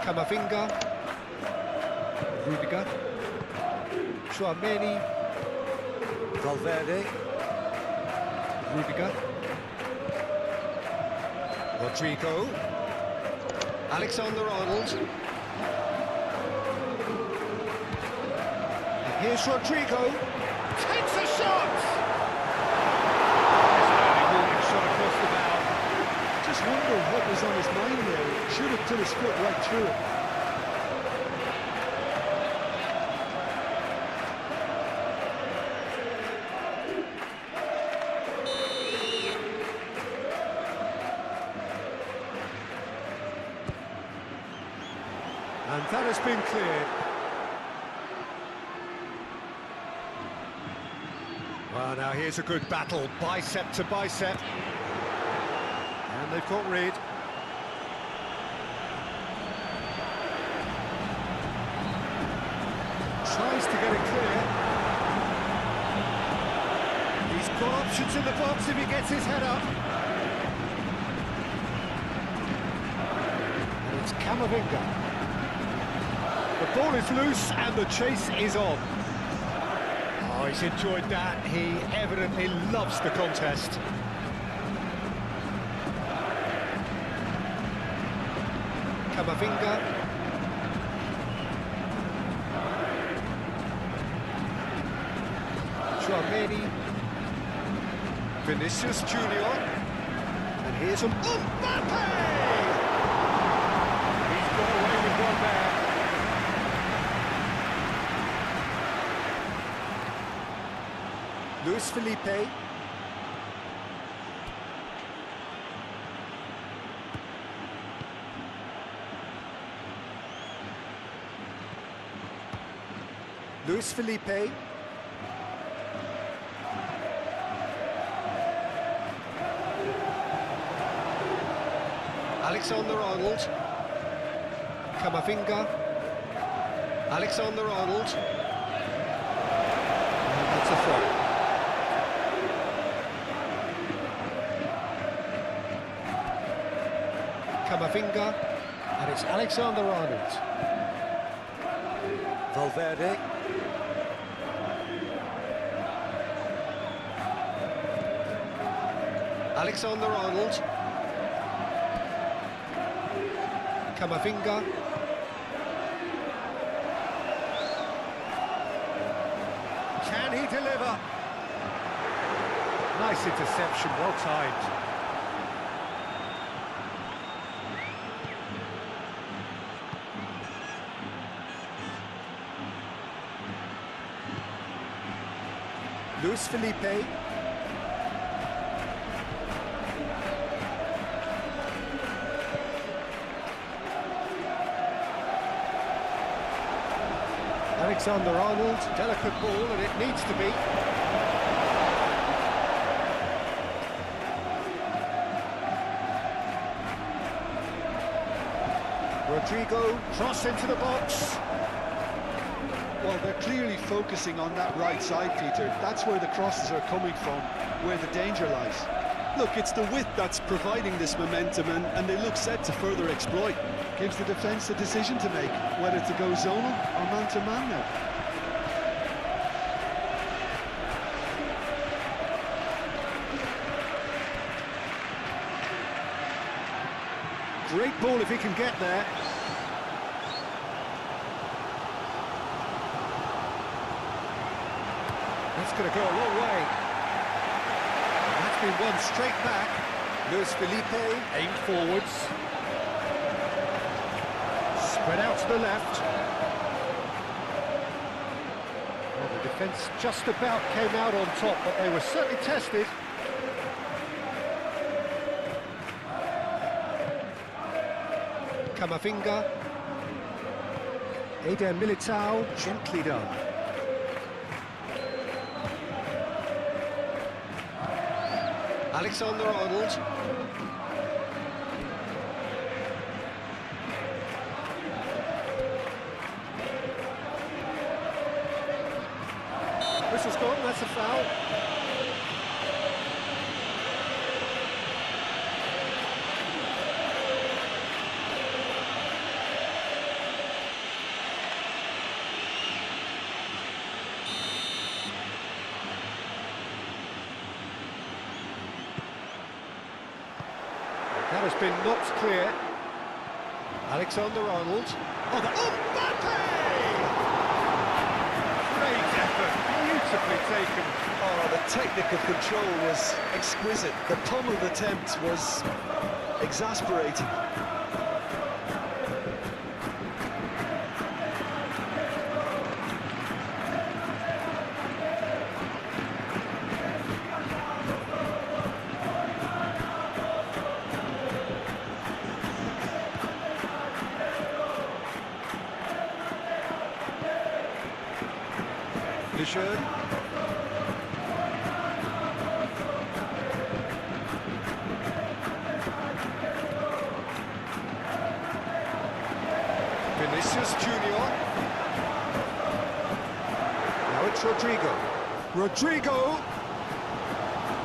Camavinga, Rudiger, Chouameni, Valverde, Rudiger, Rodrigo, Alexander-Arnold, and here's Rodrigo, takes a shot! Shot across the bow. Just wonder what was on his mind there. Should have put his foot right through it. And that has been cleared. Well, now here's a good battle, bicep to bicep. And they've got rid. Tries to get it clear. He's got options in the box if he gets his head up. And it's Camavinga. The ball is loose and the chase is on. Oh, he's enjoyed that. He evidently loves the contest. Camavinga. Chouameni. Vinicius Junior. And here's Mbappe! He's got away with one there. Luis Felipe. Luis Felipe. Alexander-Arnold. Camavinga. Alexander-Arnold. That's a throw. Camavinga, and it's Alexander-Arnold. Valverde. Alexander-Arnold. Camavinga. Can he deliver? Nice interception, well timed. Luis Felipe. Alexander-Arnold, delicate ball, and it needs to be. Rodrigo, cross into the box. Well, they're clearly focusing on that right side, Peter. That's where the crosses are coming from, where the danger lies. Look, it's the width that's providing this momentum, and they look set to further exploit. Gives the defence a decision to make, whether to go zonal or man-to-man now. Great ball if he can get there. That's going to go a long way. And that's been won straight back. Luis Felipe aimed forwards. Spread out to the left. Well, the defence just about came out on top, but they were certainly tested. Camavinga. Eder Militao, gently done. Alexander-Arnold. Whistle's gone, that's a foul. That has been knocked clear. Alexander-Arnold. Oh, Mbappe! Great effort, beautifully taken. Oh, the technical control was exquisite. The pummeled attempt was exasperating. Lejeune. Vinicius Junior. Now it's Rodrigo. Rodrigo!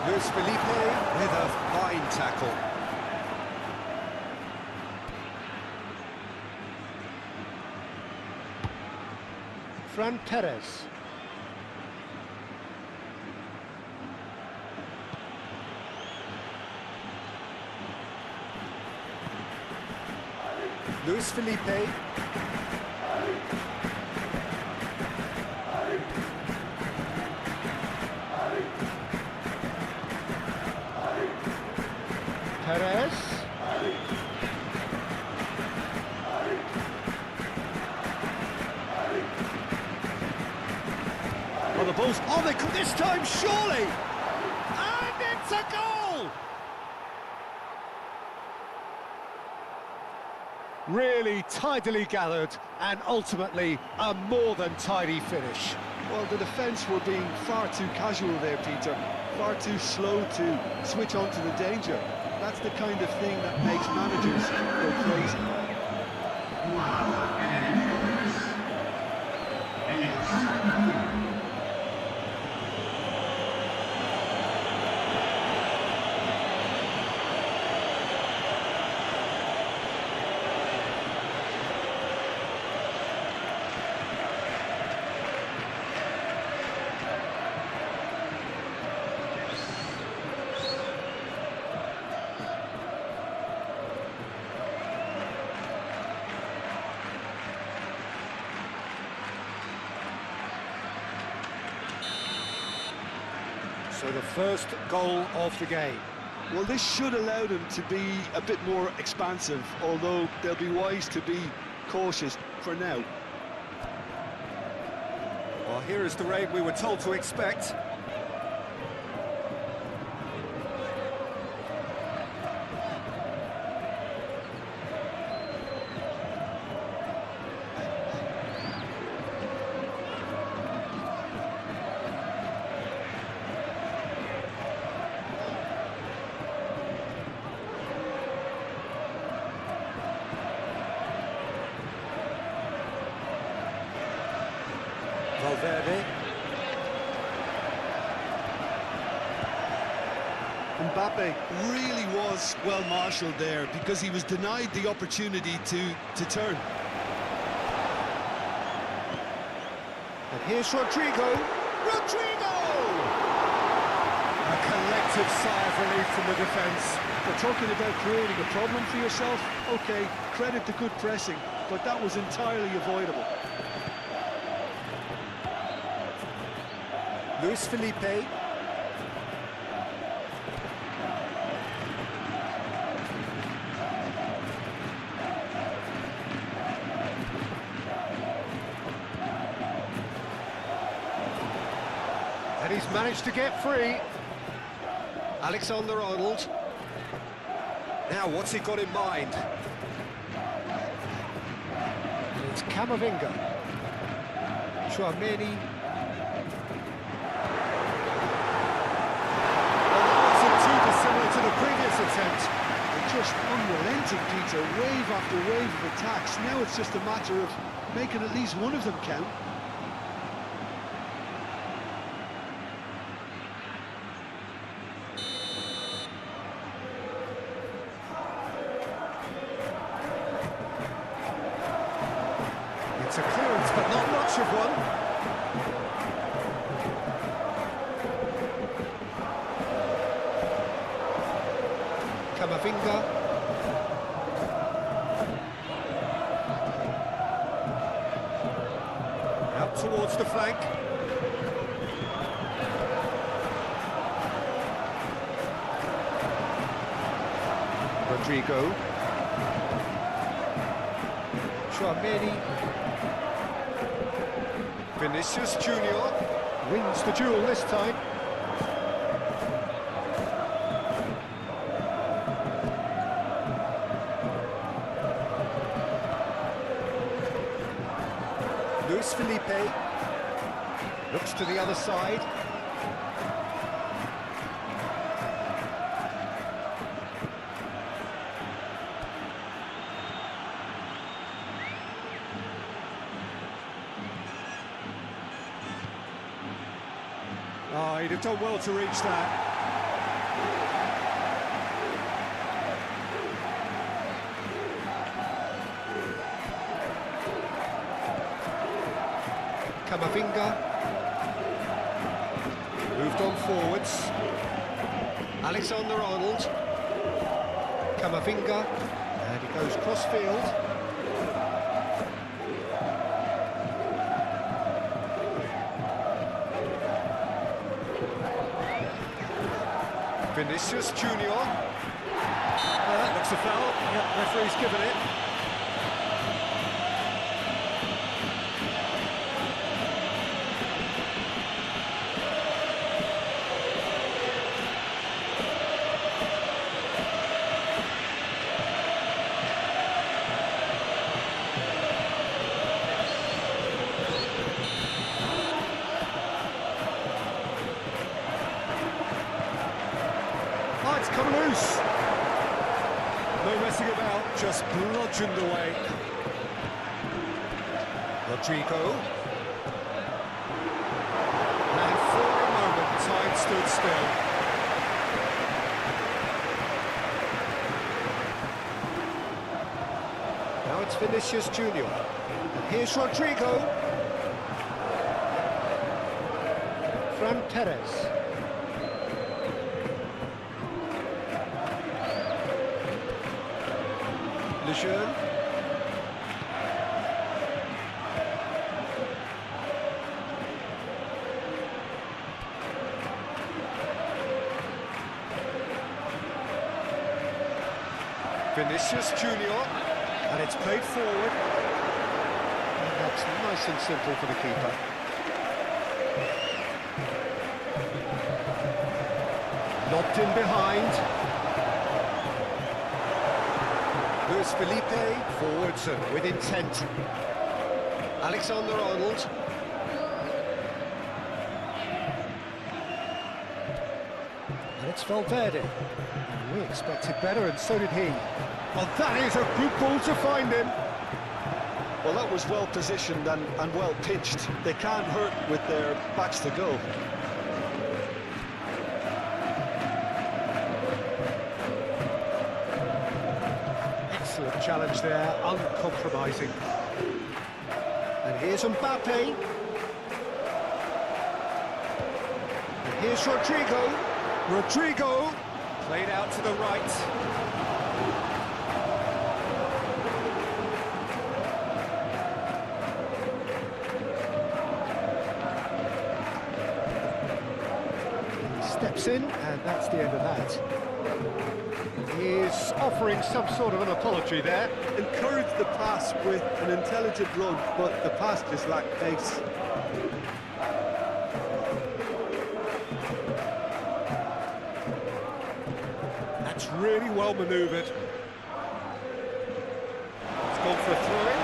Luis Felipe with a fine tackle. Fran Perez. Luis Felipe. Perez. Oh, the ball's... Oh, they could this time, surely! And it's a goal! Really tidily gathered, and ultimately a more than tidy finish. Well, the defence were being far too casual there, Peter. Far too slow to switch on to the danger. That's the kind of thing that makes managers go crazy. So the first goal of the game. Well, this should allow them to be a bit more expansive, although they'll be wise to be cautious for now. Well, here is the raid we were told to expect. Valverde. Mbappe really was well marshalled there because he was denied the opportunity to turn. And here's Rodrigo. Rodrigo! A collective sigh of relief from the defence. We're talking about creating a problem for yourself. OK, credit to good pressing, but that was entirely avoidable. Luis Felipe. And he's managed to get free. Alexander-Arnold. Now, what's he got in mind? It's Camavinga. Chouameni. Similar to the previous attempt. They're just unrelenting, Peter. Wave after wave of attacks. Now it's just a matter of making at least one of them count. It's a clearance, but not much of one. Camavinga. Rodrigo. Chouameni. Vinicius Junior wins the duel this time. Luis Felipe looks to the other side. Oh, he'd have done well to reach that. Camavinga moved on forwards. Alexander-Arnold. Camavinga, and he goes cross-field. Vinicius Junior. That looks a foul. Yeah, referee's given it. Oh, it's come loose. No messing about, just bludgeoned away. Rodrigo. And for a moment, time stood still. Now it's Vinicius Junior. And here's Rodrigo. Fran Perez. Lejeune. Vinicius Junior, and it's played forward. And that's nice and simple for the keeper. Lobbed in behind. Luis Felipe, forwards and with intent. Alexander-Arnold. And it's Valverde. We expected better, and so did he. Well, that is a good ball to find him. Well, that was well positioned and well pitched. They can't hurt with their backs to go. Excellent challenge there, uncompromising. And here's Mbappe. And here's Rodrigo. Rodrigo played out to the right. Steps in, and that's the end of that. He's offering some sort of an apology there. Encouraged the pass with an intelligent run, but the pass just lacked pace. That's really well manoeuvred. It's gone for a throw-in.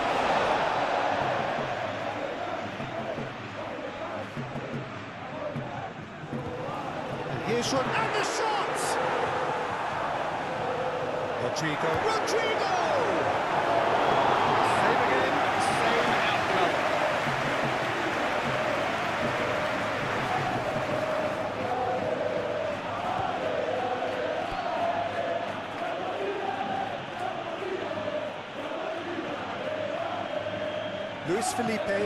And here's Rod, and the shot! Rodrigo. Rodrigo! Same again, same outcome. Luis Felipe.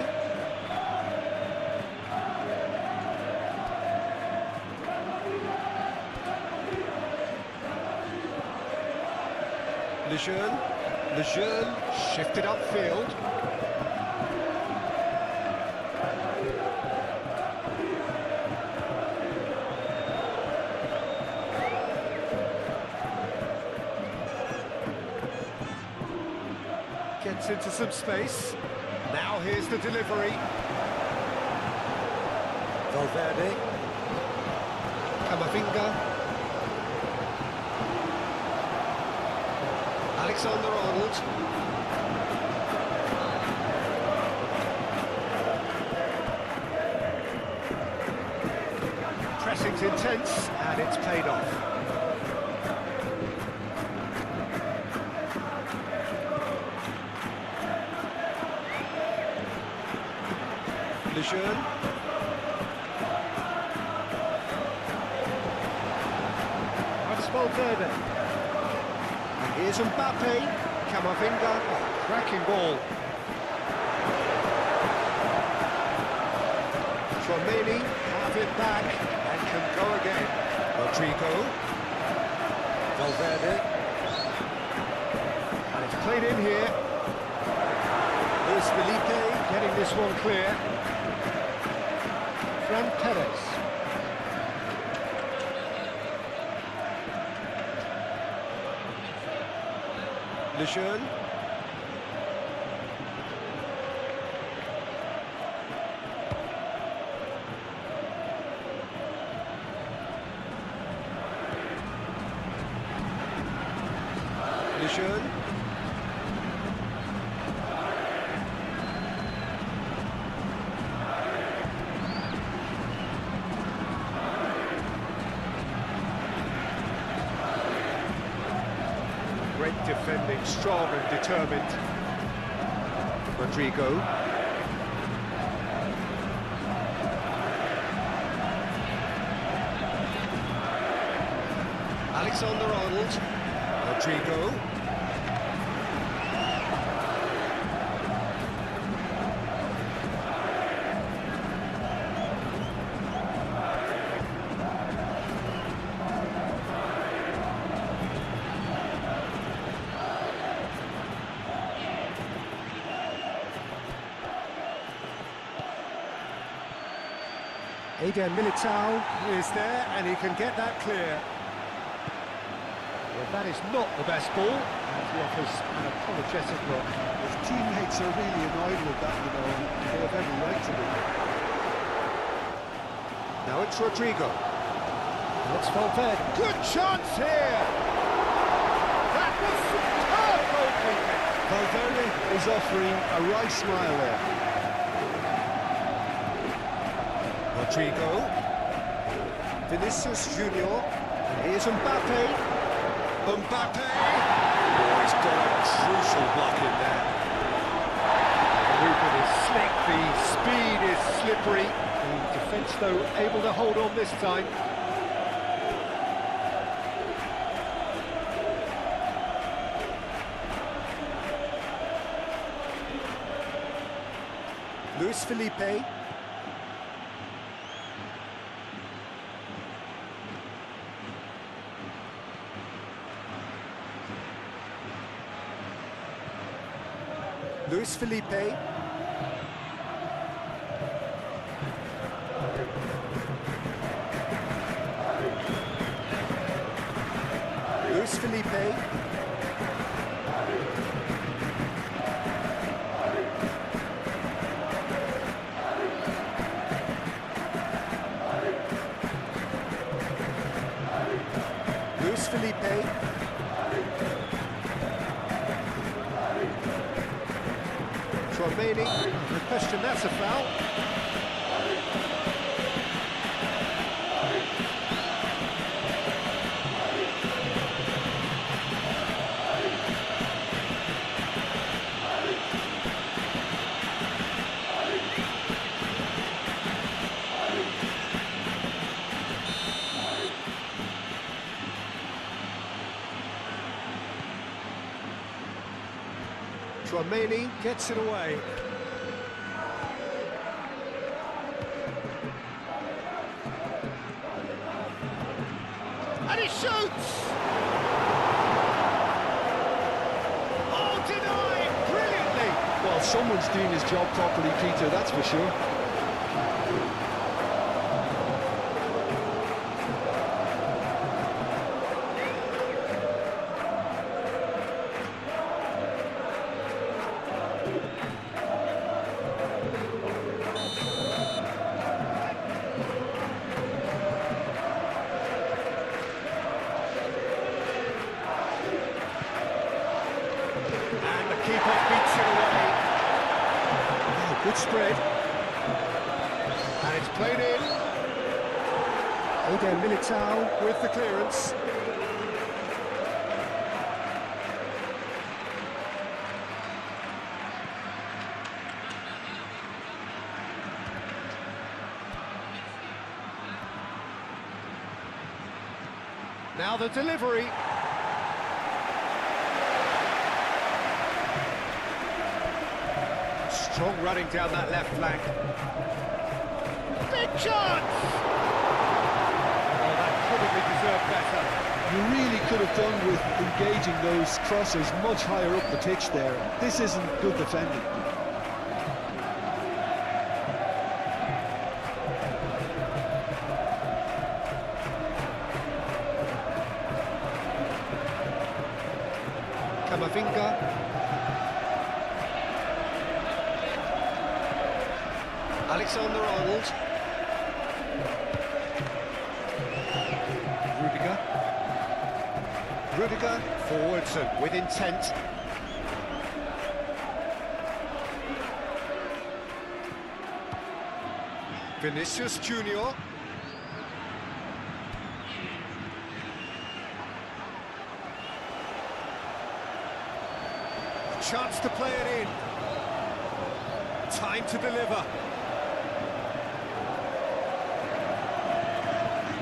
Lejeune shifted upfield. Gets into some space. Now here's the delivery. Valverde. Camavinga. Alexander-Arnold. Pressing's intense, and it's paid off. Lejeune. That's Valverde. And here's Mbappe. Camavinga. Oh, cracking ball. Konami have it back and can go again. Rodrigo. Valverde. And it's played in here. Luis Felipe getting this one clear. Fran Perez. Lejeune. Lejeune. Great defending, strong and determined. Rodrigo. Alexander-Arnold. Rodrigo. Eder Militao is there, and he can get that clear. Well, that is not the best ball, and he offers an apologetic look. His teammates are really annoyed with that, you know, and they have every right to be. Now it's Rodrigo. That's Valverde. Good chance here! That was superb goalkeeping! Valverde is offering a right smile there. Rodrigo. Vinicius Junior. And here's Mbappe. Mbappe! Oh, he's got a crucial block in there. The movement is slick, the speed is slippery. The defence, though, able to hold on this time. Luis Felipe. Luis Felipe. Luis Felipe. Luis Felipe. Remaining, the question, that's a foul. Konami gets it away. And he shoots! Oh, denied brilliantly! Well, someone's doing his job properly, Peter, that's for sure. spread. And it's played in. Militao with the clearance. Now the delivery. Strong running down that left flank. Big chance! Oh, that probably deserved better. You really could have done with engaging those crossers much higher up the pitch there. This isn't good defending. Camavinga. Alexander-Arnold. Rudiger forwards and with intent. Vinicius Junior. A chance to play it in. Time to deliver.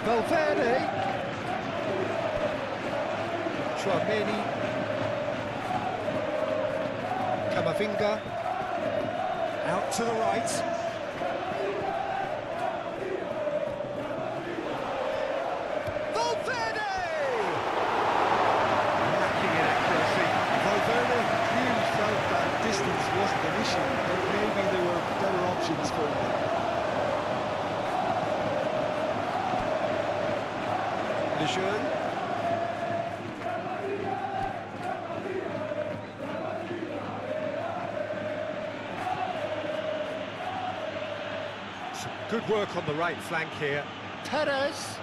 Valverde. Tchouameni. Camavinga. Out to the right. Valverde! Lacking in accuracy. Valverde clearly felt that distance wasn't an issue, but maybe there were better options for him. Lejeune. Some good work on the right flank here. Perez.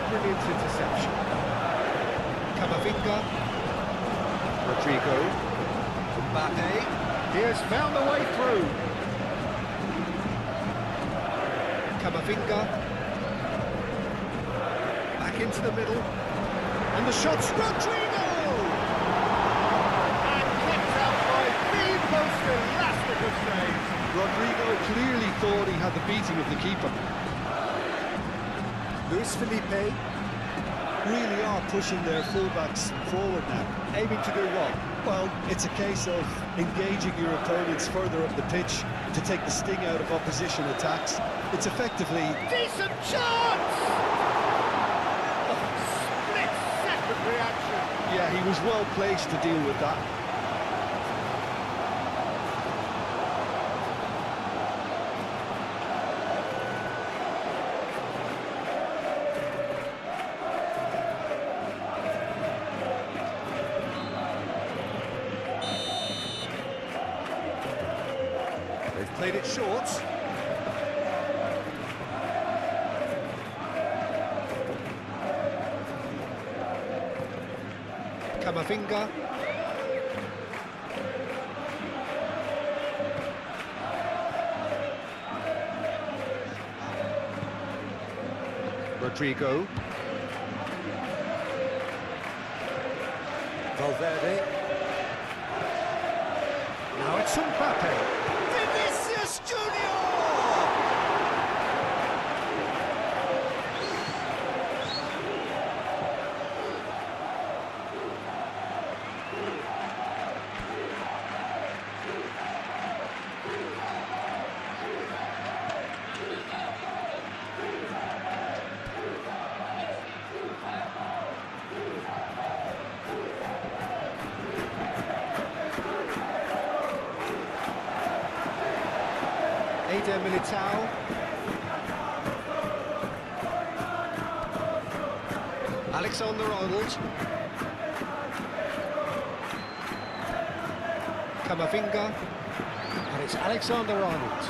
Brilliant interception. Camavinga. Rodrigo. Mbappe. He has found the way through. Camavinga. Back into the middle. And the shot's Rodrigo! And kicked out by the most elastic of saves. Rodrigo clearly thought he had the beating of the keeper. Luis Felipe Really are pushing their fullbacks forward now. aiming to do what? Well, it's a case of engaging your opponents further up the pitch to take the sting out of opposition attacks. It's effectively... Decent chance! Oh, split-second reaction. Yeah, he was well placed to deal with that. They've played it short. Camavinga. Rodrigo. Valverde. Now it's Mbappe. Vinicius Junior! Militao. Alexander-Arnold. Camavinga, and it's Alexander-Arnold.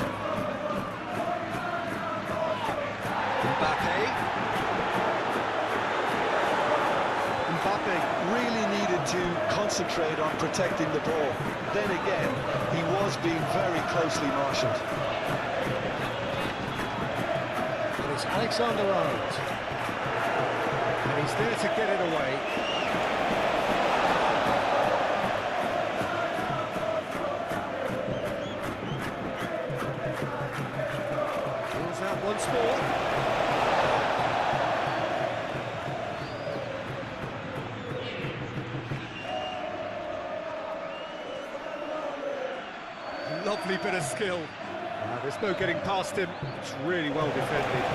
Mbappe really needed to concentrate on protecting the ball. Then again, he was being very closely marshalled. And it's Alexander-Arnold. And he's there to get it away. Pulls out once more. Lovely bit of skill. There's no getting past him. It's really well defended.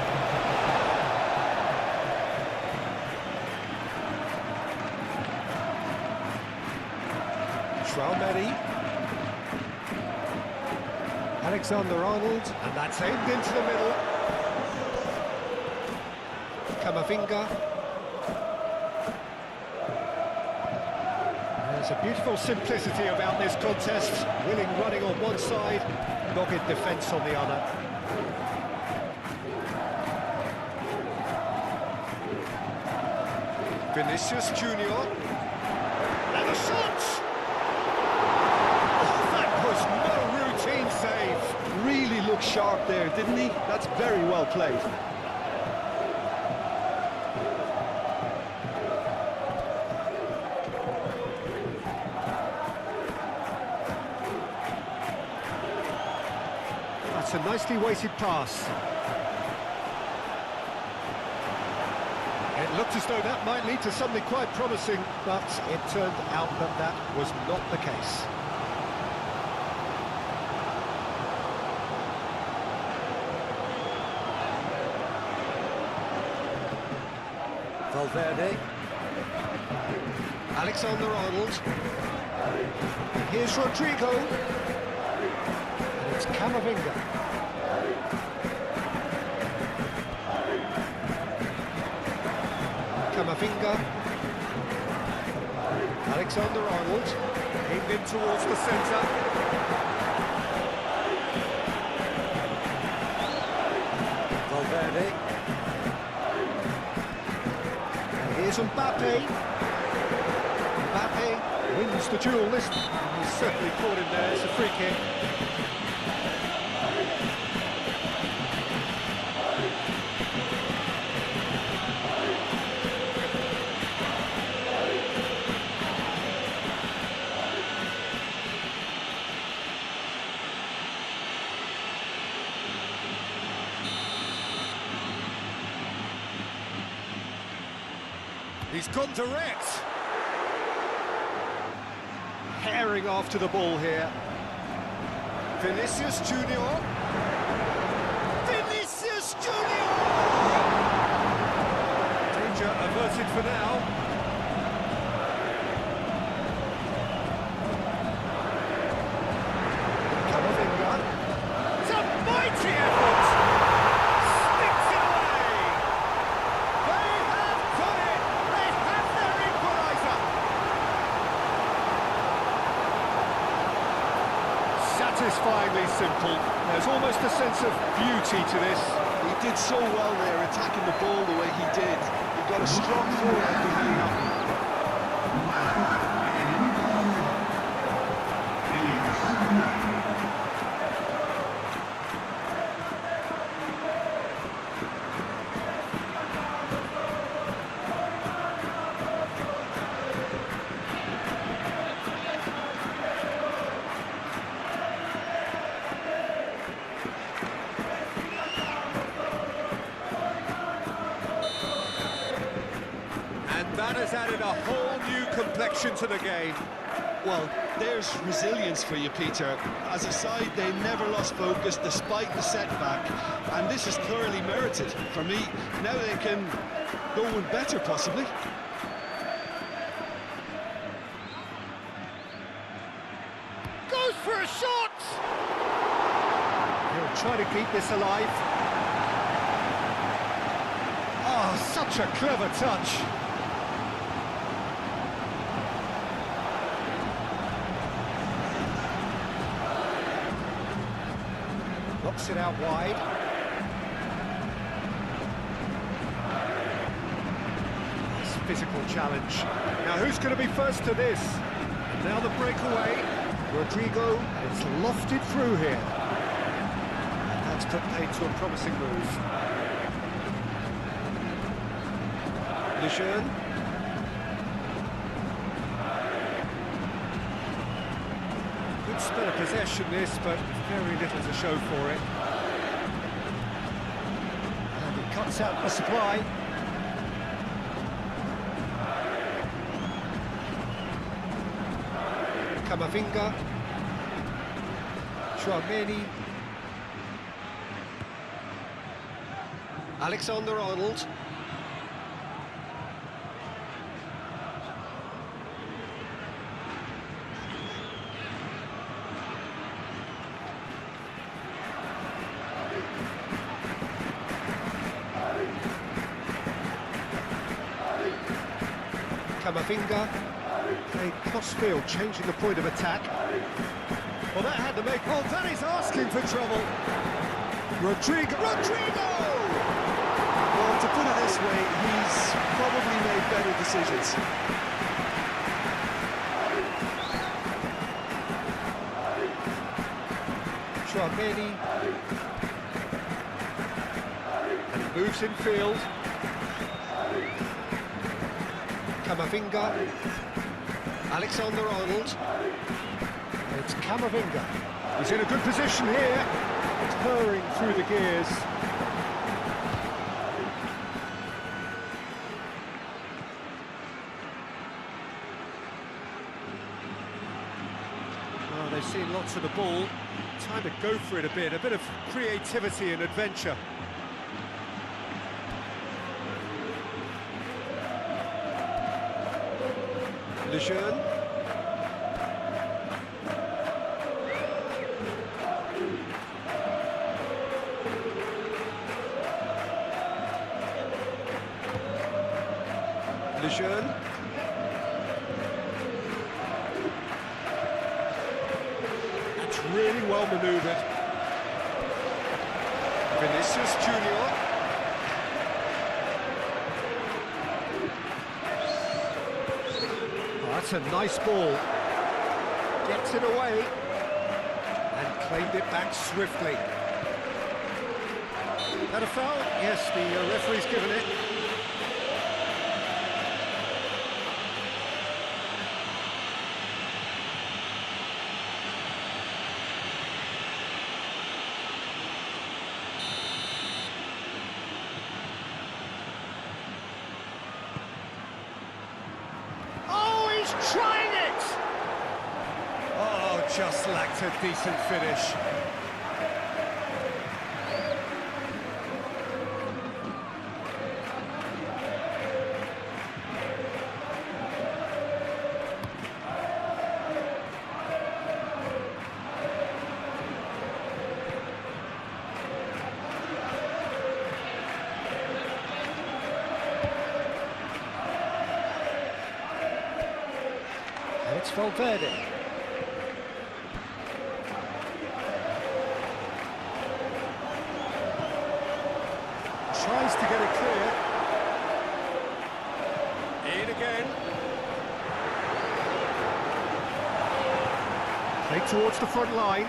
Traoré. Alexander-Arnold, and that's aimed into the middle. Camavinga. There's a beautiful simplicity about this contest. Willing running on one side, dogged defence on the other. Vinicius Junior. And a shot! Oh, that was no routine save. Really looked sharp there, didn't he? That's very well played. That's a nicely weighted pass. It looked as though that might lead to something quite promising, but it turned out that that was not the case. Valverde. Alexander-Arnold. Here's Rodrigo. And it's Camavinga. Camavinga. Alexander-Arnold. Aimed in towards the centre. Valverde. Here's Mbappe. Mbappe wins the duel. He's certainly caught him there. It's a free kick. He's gone direct. Herring after the ball here. Vinicius Junior. Vinicius Junior! Danger averted for now. Camavinga. It's a mighty effort. Sticks it away. They have done it. They have their equaliser. Satisfyingly simple. There's almost a sense of beauty to this. He did so well there, attacking the ball the way he did. He got a strong forehand behind him. That has added a whole new complexion to the game. Well, there's resilience for you, Peter. As a side, they never lost focus despite the setback, and this is thoroughly merited. For me, now they can go one better, possibly. Goes for a shot! He'll try to keep this alive. Oh, such a clever touch. Knocks it out wide. Nice physical challenge. Now who's going to be first to this? And now the breakaway. Rodrigo is lofted through here. And that's put paid to a promising move. Lejeune. Good spell of possession this, but very little to show for it. And he cuts out the supply. Camavinga. Chouameni. Alexander-Arnold. Camavinga. Played crossfield, changing the point of attack. Well, that had to make... Oh, that is asking for trouble. Rodrigo! Well, to put it this way, he's probably made better decisions. Chouameni. And he moves in field. Camavinga. Alexander-Arnold. It's Camavinga. He's in a good position here. It's purring through the gears. Well, they've seen lots of the ball. Time to go for it a bit of creativity and adventure. Lejeune. Lejeune. That's really well manoeuvred. Vinicius Junior. That's a nice ball. Gets it away and claimed it back swiftly. That a foul? Yes, the referee's given it. Trying it! Oh, just lacked a decent finish. It's Valverde. Tries to get it clear. In again. Played towards the front line.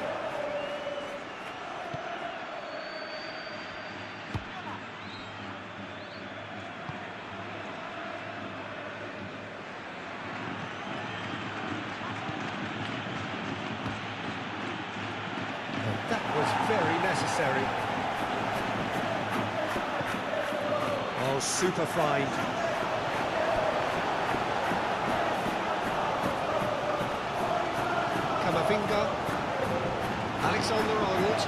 That was very necessary. Oh, super find. Camavinga. Alexander-Arnold.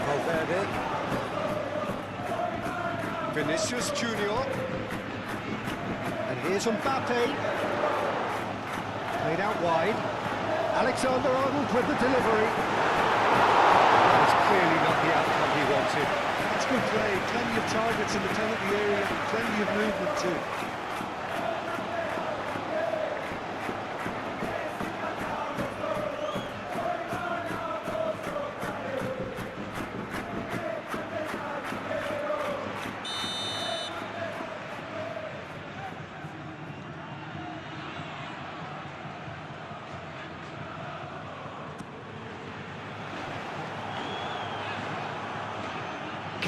Valverde. Vinicius Junior. And here's Mbappe. Played out wide. Alexander-Arnold with the delivery. That's clearly not the outcome he wanted. That's good play. Plenty of targets in the penalty area, and plenty of movement too.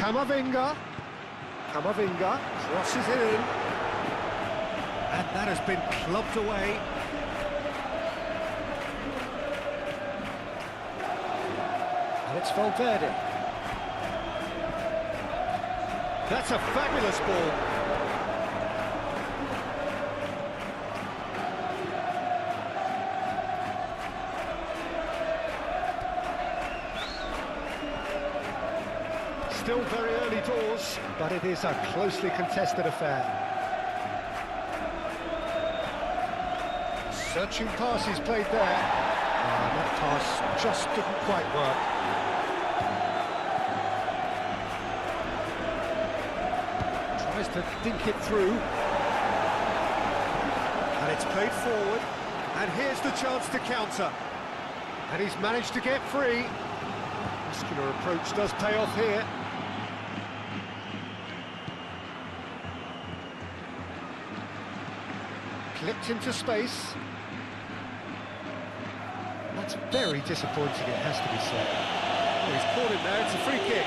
Camavinga. Camavinga crosses it in. And that has been clubbed away. And it's Valverde. That's a fabulous ball. Still very early doors, but it is a closely contested affair. Searching pass is played there. And that pass just didn't quite work. Tries to dink it through. And it's played forward. And here's the chance to counter. And he's managed to get free. Muscular approach does pay off here. Clipped into space. That's very disappointing, it has to be said. Oh, he's caught him there, it's a free kick.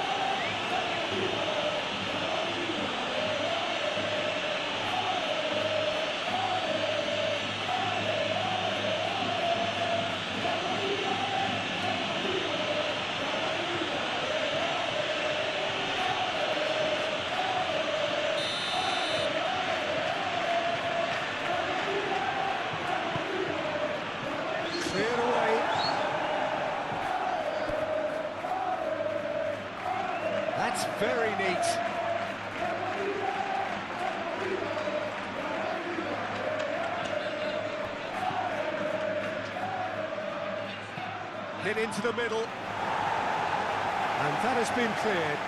Cleared away. That's very neat. Hit into the middle. And that has been cleared.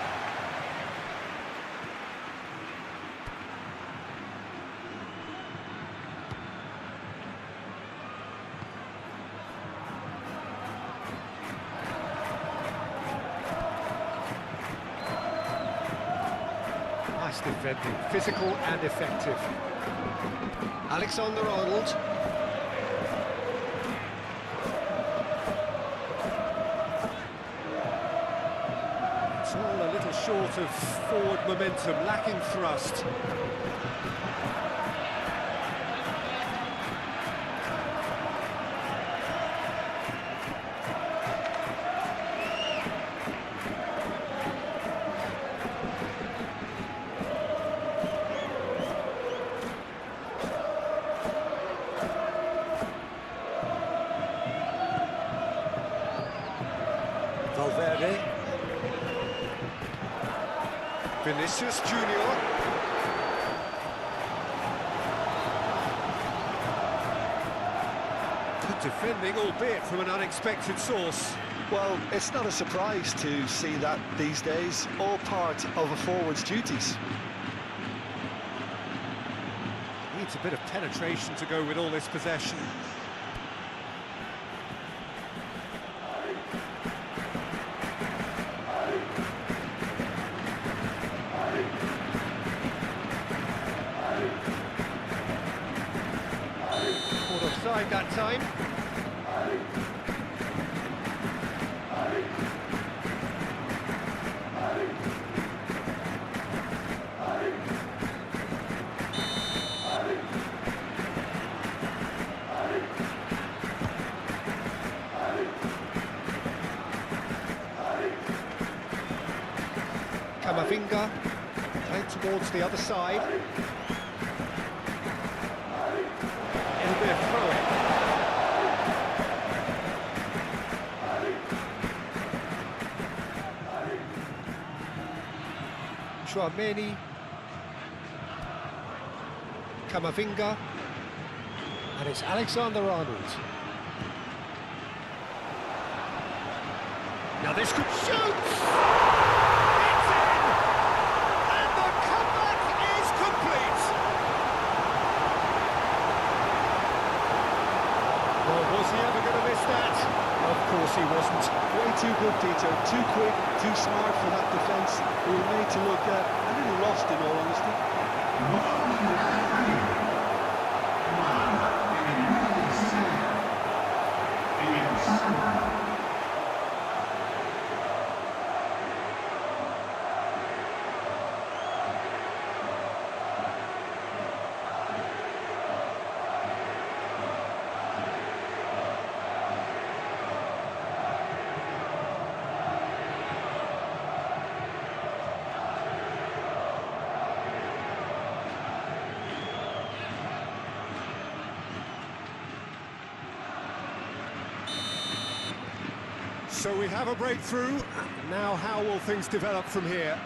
Nice defending, physical and effective. Alexander-Arnold. It's all a little short of forward momentum, lacking thrust. Valverde. Vinicius Junior. Good defending, albeit from an unexpected source. Well, it's not a surprise to see that these days, all part of a forward's duties. Needs a bit of penetration to go with all this possession. Caught offside that time. Camavinga played towards the other side. It'll be a throw-in. Chouameni. Camavinga. And it's Alexander-Arnold. Now this could shoot! Of course he wasn't. Way too good, Peter. Too quick, too smart for that defence. We were made to look a little lost, in all honesty. So we have a breakthrough. Now how will things develop from here?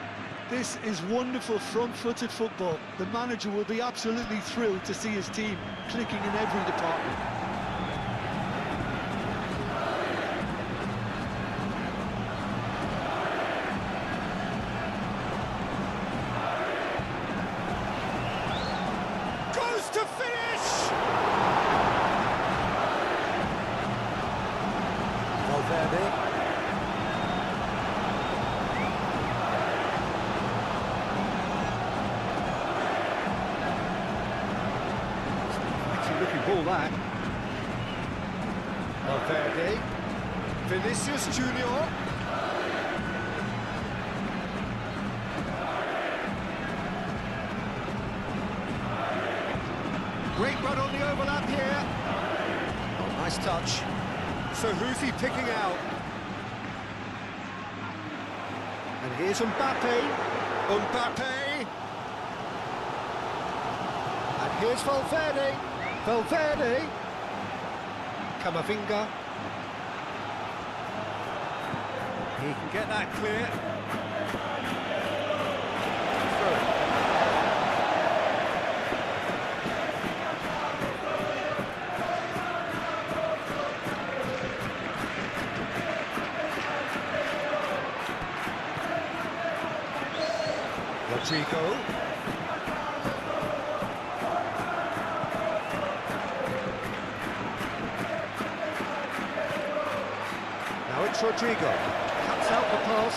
This is wonderful front-footed football. The manager will be absolutely thrilled to see his team clicking in every department. Goes to finish! Valverde. Ball that. Valverde. Vinicius Junior. Great run on the overlap here. Oh, nice touch. So who's he picking out? And here's Mbappe. Mbappe. And here's Valverde. Valverde, Camavinga, he can get that clear. Rodrigo. Now it's Rodrigo, cuts out the pass.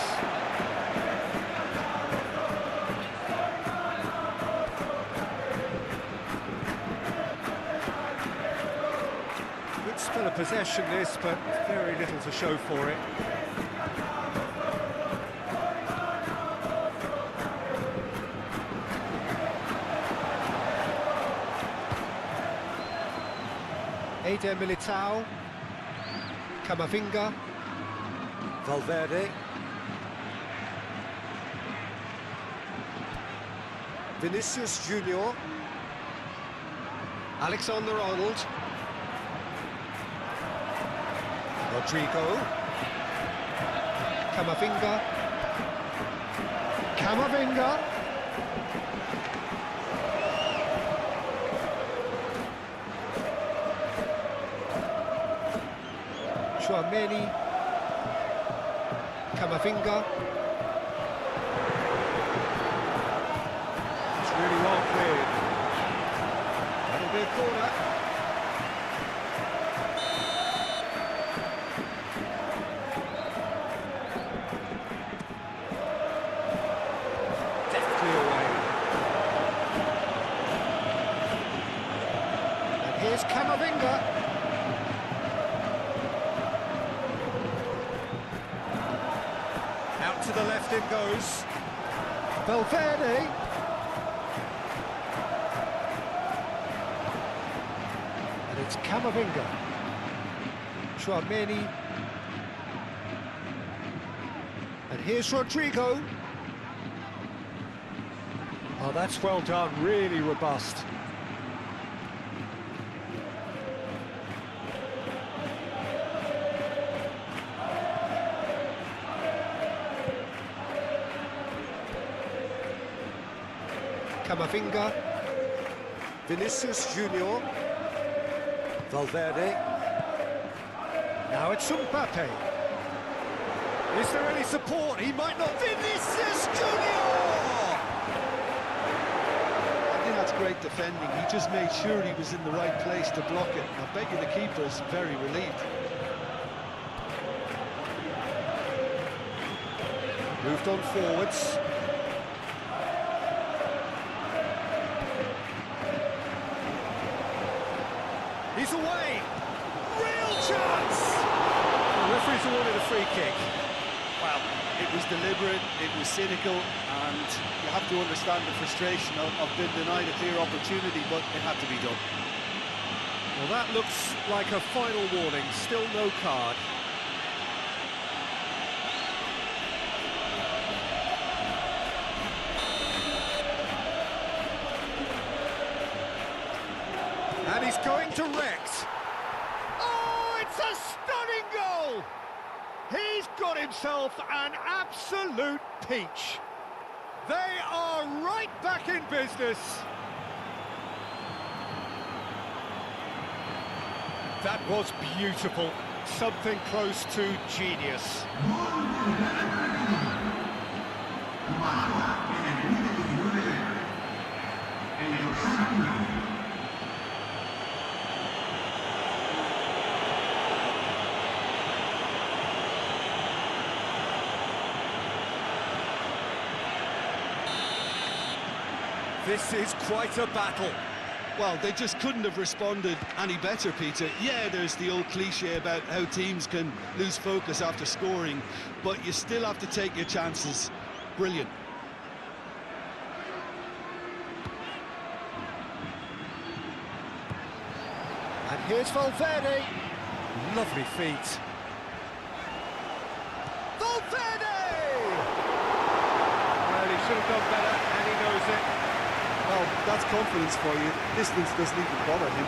Good spell of possession this, but very little to show for it. Eder Militao, Camavinga, Valverde, Vinicius Junior, Alexander-Arnold, Rodrigo, Camavinga, Camavinga, Chouameni, Camavinga. It's really well cleared. That'll be a corner. Deftly away. And here's Camavinga. Out to the left it goes. Valverde. And it's Camavinga. Chouameni. And here's Rodrigo. Oh, that's well done, really robust. Camavinga, Vinicius Junior, Valverde. Now it's Mbappe. Is there any support? He might not. Vinicius Junior! I think that's great defending. He just made sure he was in the right place to block it. I bet you the keeper is very relieved. Moved on forwards. He's away! Real chance! The referee's awarded a free kick. Well, it was deliberate, it was cynical, and you have to understand the frustration of being denied a clear opportunity, but it had to be done. Well, that looks like a final warning. Still no card. And he's going to wreck. Oh, it's a stunning goal! He's got himself an absolute peach. They are right back in business. That was beautiful. Something close to genius. This is quite a battle. Well, they just couldn't have responded any better, Peter. Yeah, there's the old cliche about how teams can lose focus after scoring, but you still have to take your chances. Brilliant. And here's Valverde. Lovely feet. Valverde! Well, he should have done better, and he knows it. Well, that's confidence for you. Distance doesn't even bother him.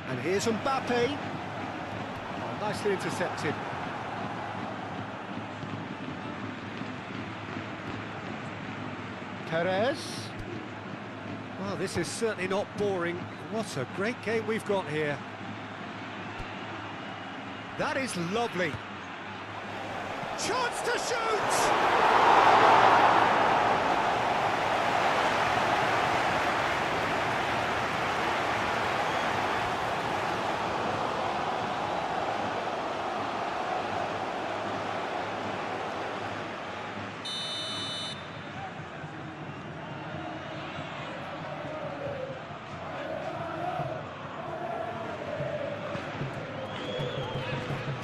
And here's Mbappe. Nicely intercepted. Perez. Well, this is certainly not boring. What a great game we've got here. That is lovely. Chance to shoot!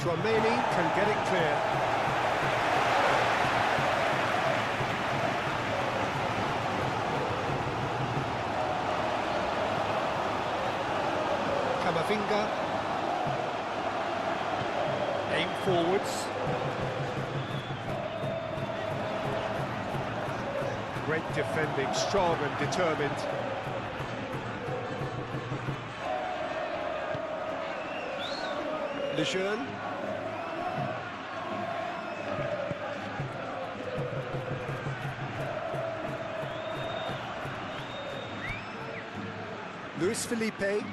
Konami can get it clear. Camavinga. Aim forwards. Great defending, strong and determined. Lejeune. Luis Felipe.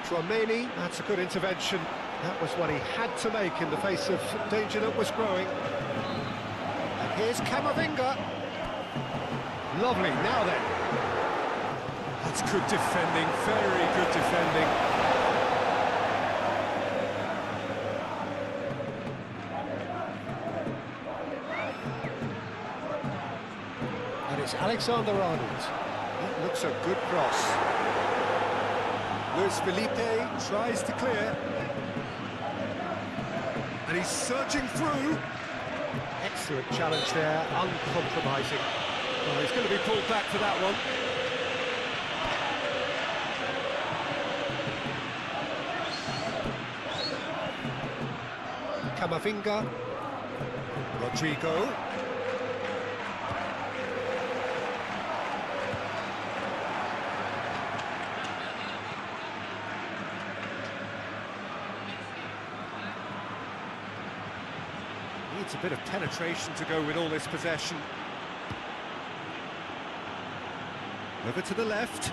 Konami, that's a good intervention. That was what he had to make in the face of danger that was growing. And here's Camavinga. Lovely, now then. That's good defending, very good defending. And it's Alexander-Arnold. That looks a good cross. Luis Felipe tries to clear. And he's surging through. Excellent challenge there, uncompromising. Well, he's going to be pulled back for that one. Camavinga. Rodrigo. Needs a bit of penetration to go with all this possession. Over to the left.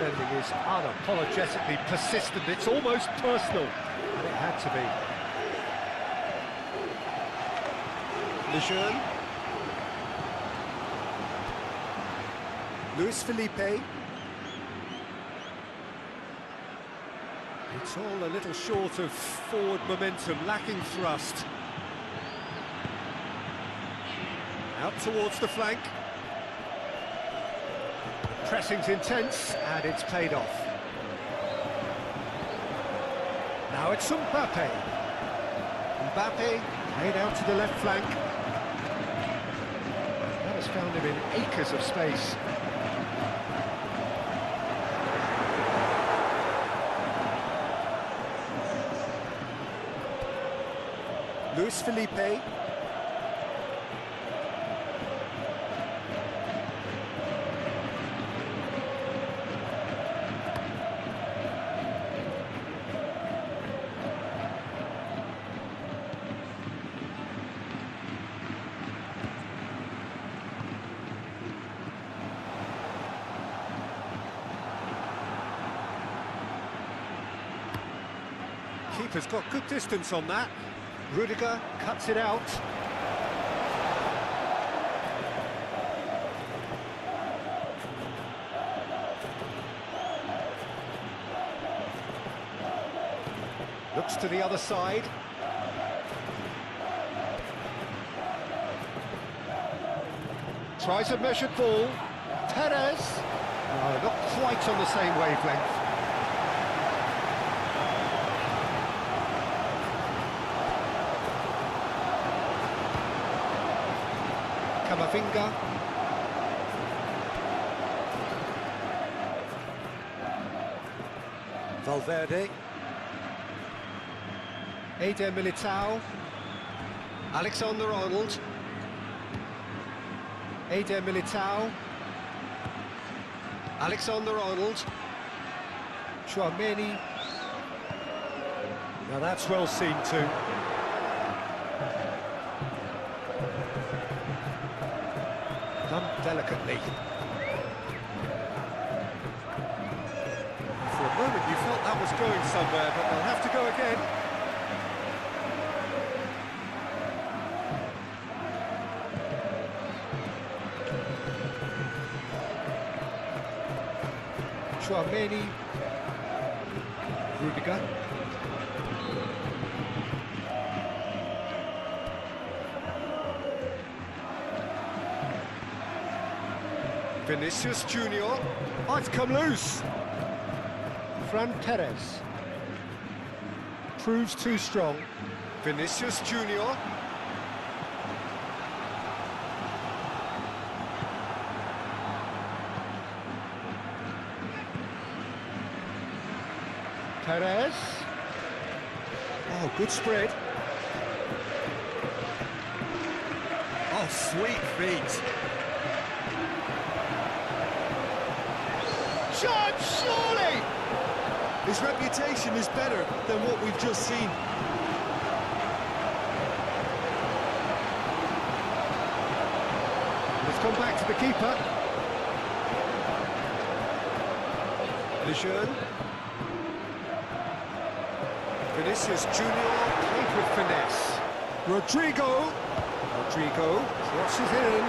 defending is unapologetically persistent. It's almost personal, and it had to be. Lejeune. Luis Felipe. It's all a little short of forward momentum, lacking thrust. Out towards the flank. Pressing's intense, and it's paid off. Now it's Mbappe. Mbappe played out to the left flank. That has found him in acres of space. Luis Felipe. Keeper's got good distance on that. Rudiger cuts it out. Looks to the other side. Tries a measured ball. Perez. No, not quite on the same wavelength. Camavinga. Valverde. Eder Militao. Alexander-Arnold. Eder Militao. Alexander-Arnold. Chouameni. Now that's well seen too. Done delicately. For a moment you felt that was going somewhere, but they'll have to go again. Chouameni. Rudiger. Vinicius Junior. Oh, it's come loose. Fran Perez. Proves too strong. Vinicius Junior. Perez. Oh, good spread. Oh, sweet feet. Chance, surely! His reputation is better than what we've just seen. Let's come back to the keeper. Lejeune. Vinicius Junior played with finesse. Rodrigo. Rodrigo crosses in.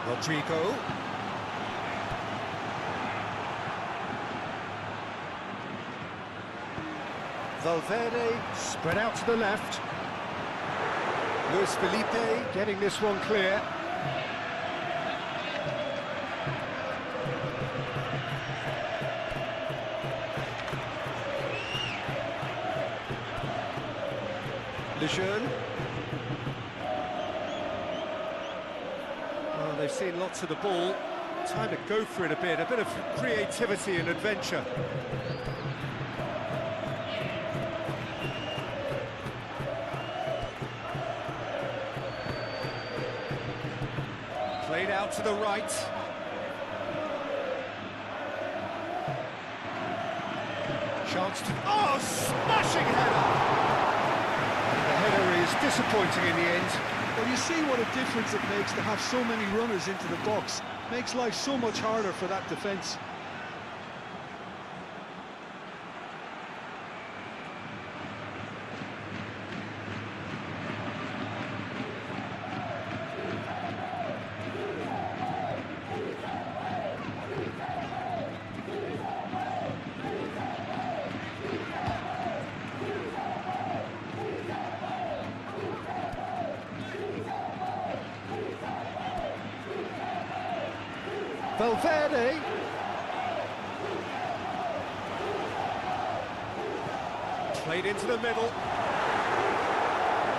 Rodrigo. Valverde spread out to the left. Luis Felipe getting this one clear. Lejeune. Well, they've seen lots of the ball. Time to go for it a bit of creativity and adventure. Played out to the right. Chance to... Oh, smashing header! And the header is disappointing in the end. Well, you see what a difference it makes to have so many runners into the box. Makes life so much harder for that defence. Valverde. Played into the middle.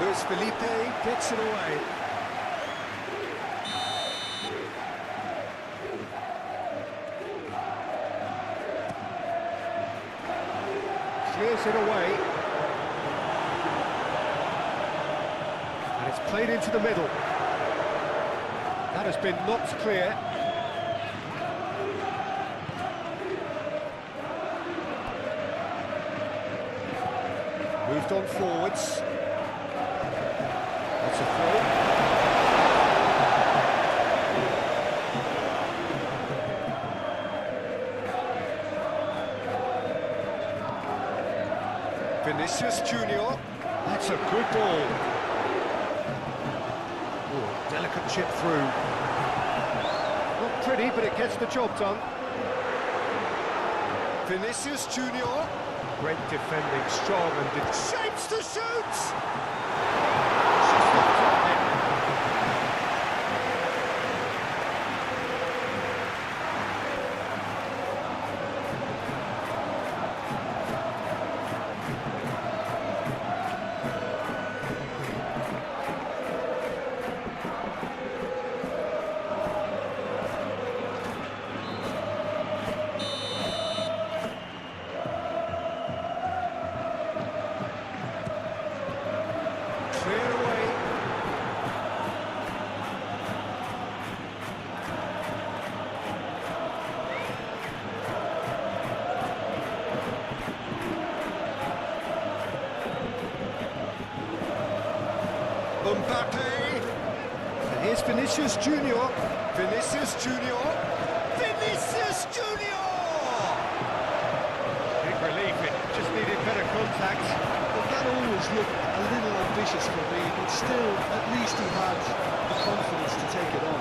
Luis Felipe gets it away. Clears it away. And it's played into the middle. That has been knocked clear. Moved on forwards. That's a throw. Vinicius Junior. That's a good ball. Oh, delicate chip through. Not pretty, but it gets the job done. Vinicius Junior. Great defending, strong and shapes to shoot! Mbappe, and here's Vinicius Junior. Vinicius Junior. Vinicius Junior. Big relief. It just needed better contact. But that always looked a little ambitious for me, but still, at least he had the confidence to take it on.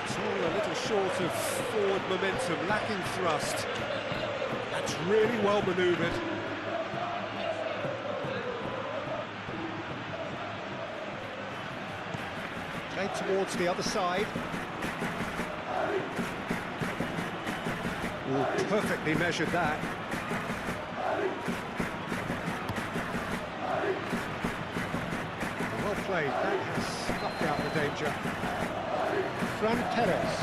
It's all a little short of forward momentum, lacking thrust. That's really well manoeuvred. Played towards the other side. Ooh, perfectly measured that. Well played, that has snuffed out the danger. Fran Perez.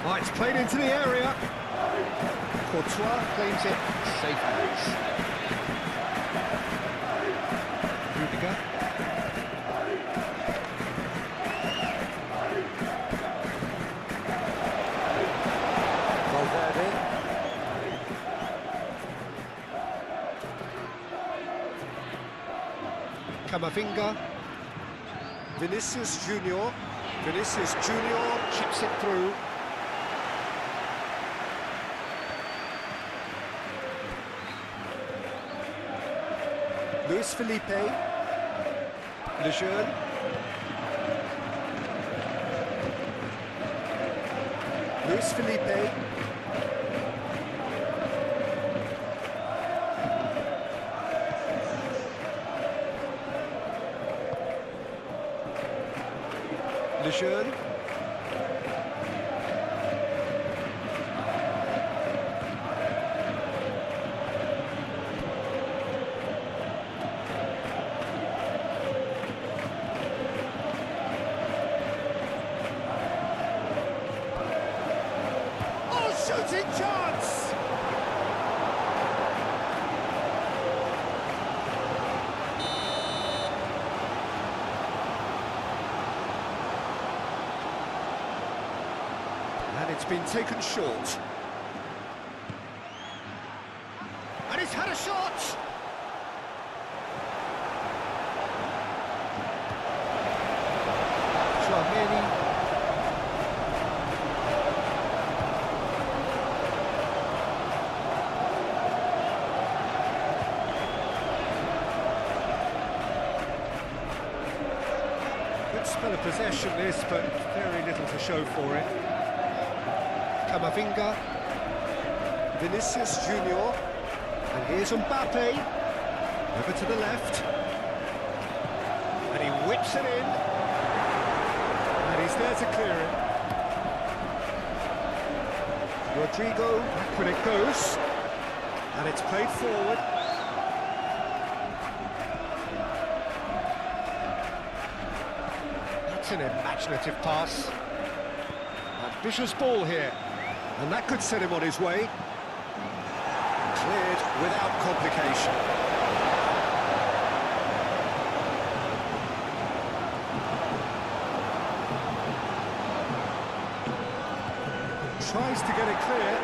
Oh, it's played into the area. Courtois claims it. Safe hands. Rudiger. Valverde. Camavinga. Vinicius Junior. Vinicius Junior chips it through. Luis Felipe, Lejeune, Luis Felipe, Lejeune, shooting chance! been taken short. And he's had a shot! Good spell of possession this, but very little to show for it. Camavinga, Vinicius Junior, and here's Mbappe, over to the left, and he whips it in, and he's there to clear it. Rodrigo, back when it goes, and it's played forward. That's an imaginative pass. Ambitious ball here, and that could set him on his way. Cleared without complication. Tries to get it clear.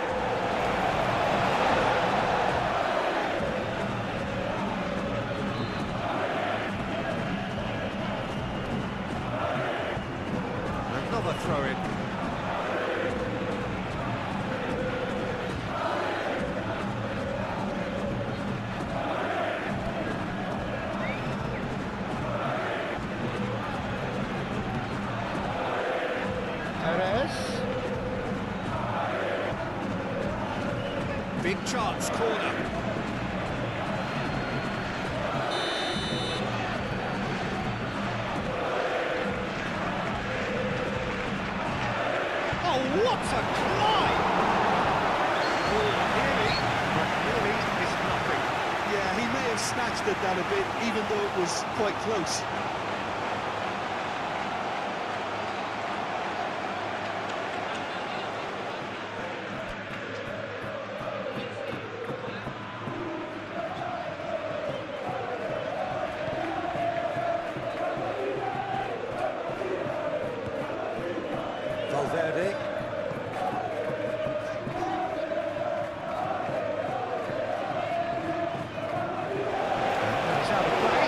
Another throw-in. Big chance, corner. Oh, what a climb! Oh, nearly, but nearly is nothing. Yeah, he may have snatched at that a bit, even though it was quite close. Valverde. He's out of play.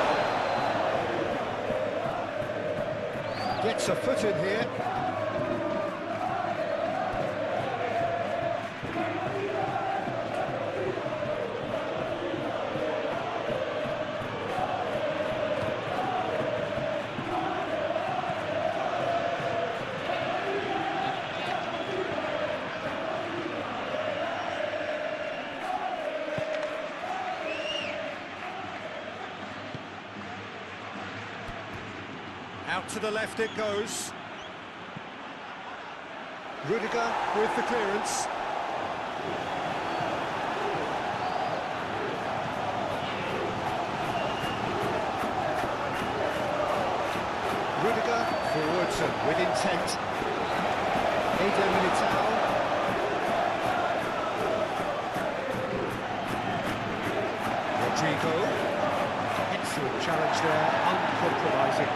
Gets a foot in here. Out to the left it goes. Rudiger with the clearance. Rudiger forwards and with intent. Eder Militao. Rodrigo. Excellent challenge there, uncompromising.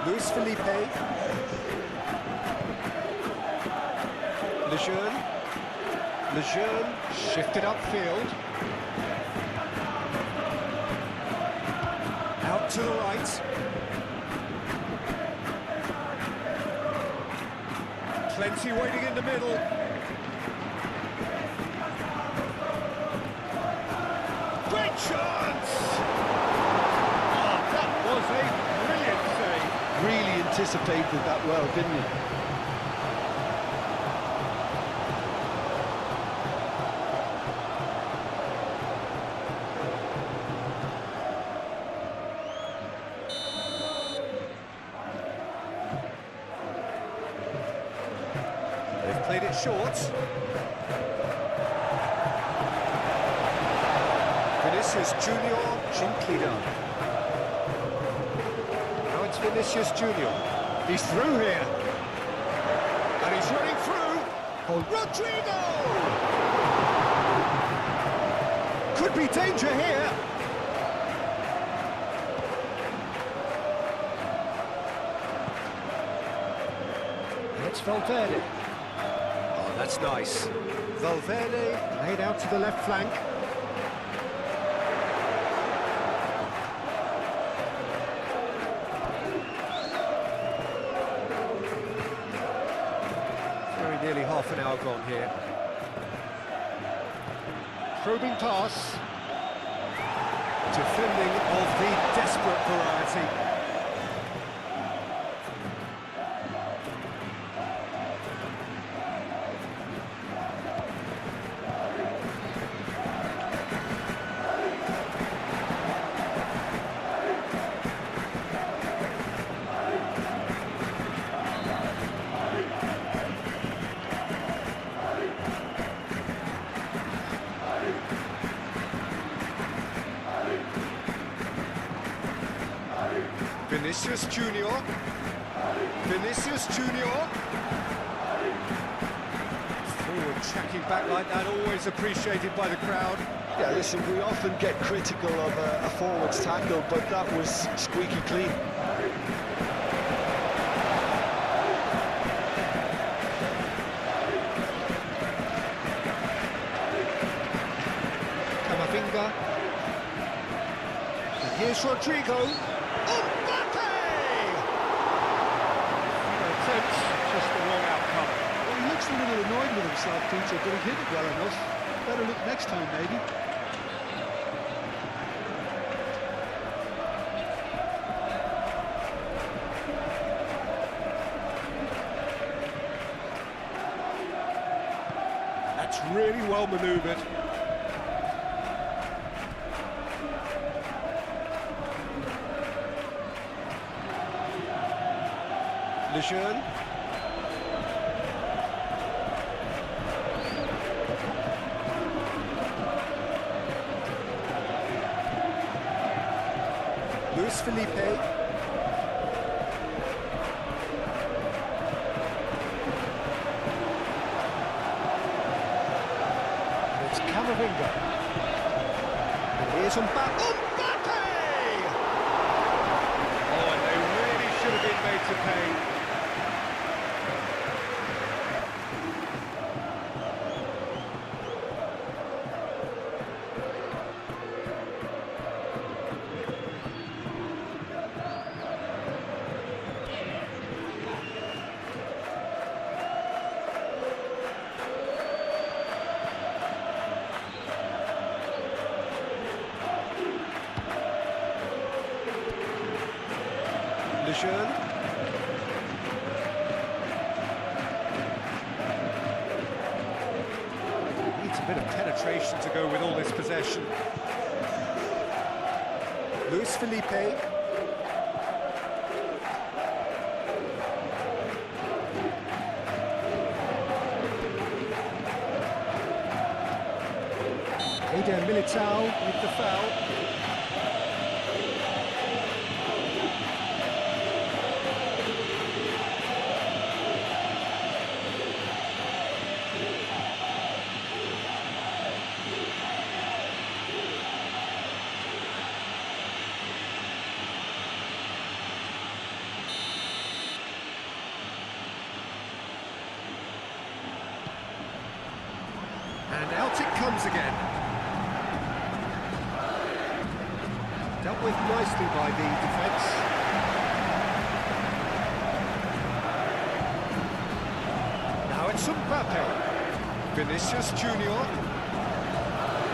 Luis Felipe. Lejeune shifted upfield. Out to the right. Plenty waiting in the middle. Great chance! Oh, that was a brilliant save. Really anticipated that well, didn't he? They've played it short. Vinicius Junior, gently done. Now it's Vinicius Junior. He's through here. And he's running through. Oh, Rodrigo! Could be danger here. it's Valverde. Oh, that's nice. Valverde laid out to the left flank. Very nearly half an hour gone here. Probing pass. Defending of the desperate variety. Vinicius Junior. Vinicius Junior. Forward tracking back like that, always appreciated by the crowd. Yeah, listen, we often get critical of a forward's tackle, but that was squeaky clean. Camavinga. And here's Rodrigo. Just the wrong outcome. Well, he looks a little annoyed with himself, Peter, but he hit it well enough. Better look next time, maybe. That's really well manoeuvred. Lejeune. Luis Felipe. And it's Camavinga. And here's Mbappe. Oh, and they really should have been made to pay. Lejeune. Needs a bit of penetration to go with all this possession. Luis Felipe. Eder Militao with the foul. And out it comes again. Dealt with nicely by the defence. Now it's Mbappe. Vinicius Junior.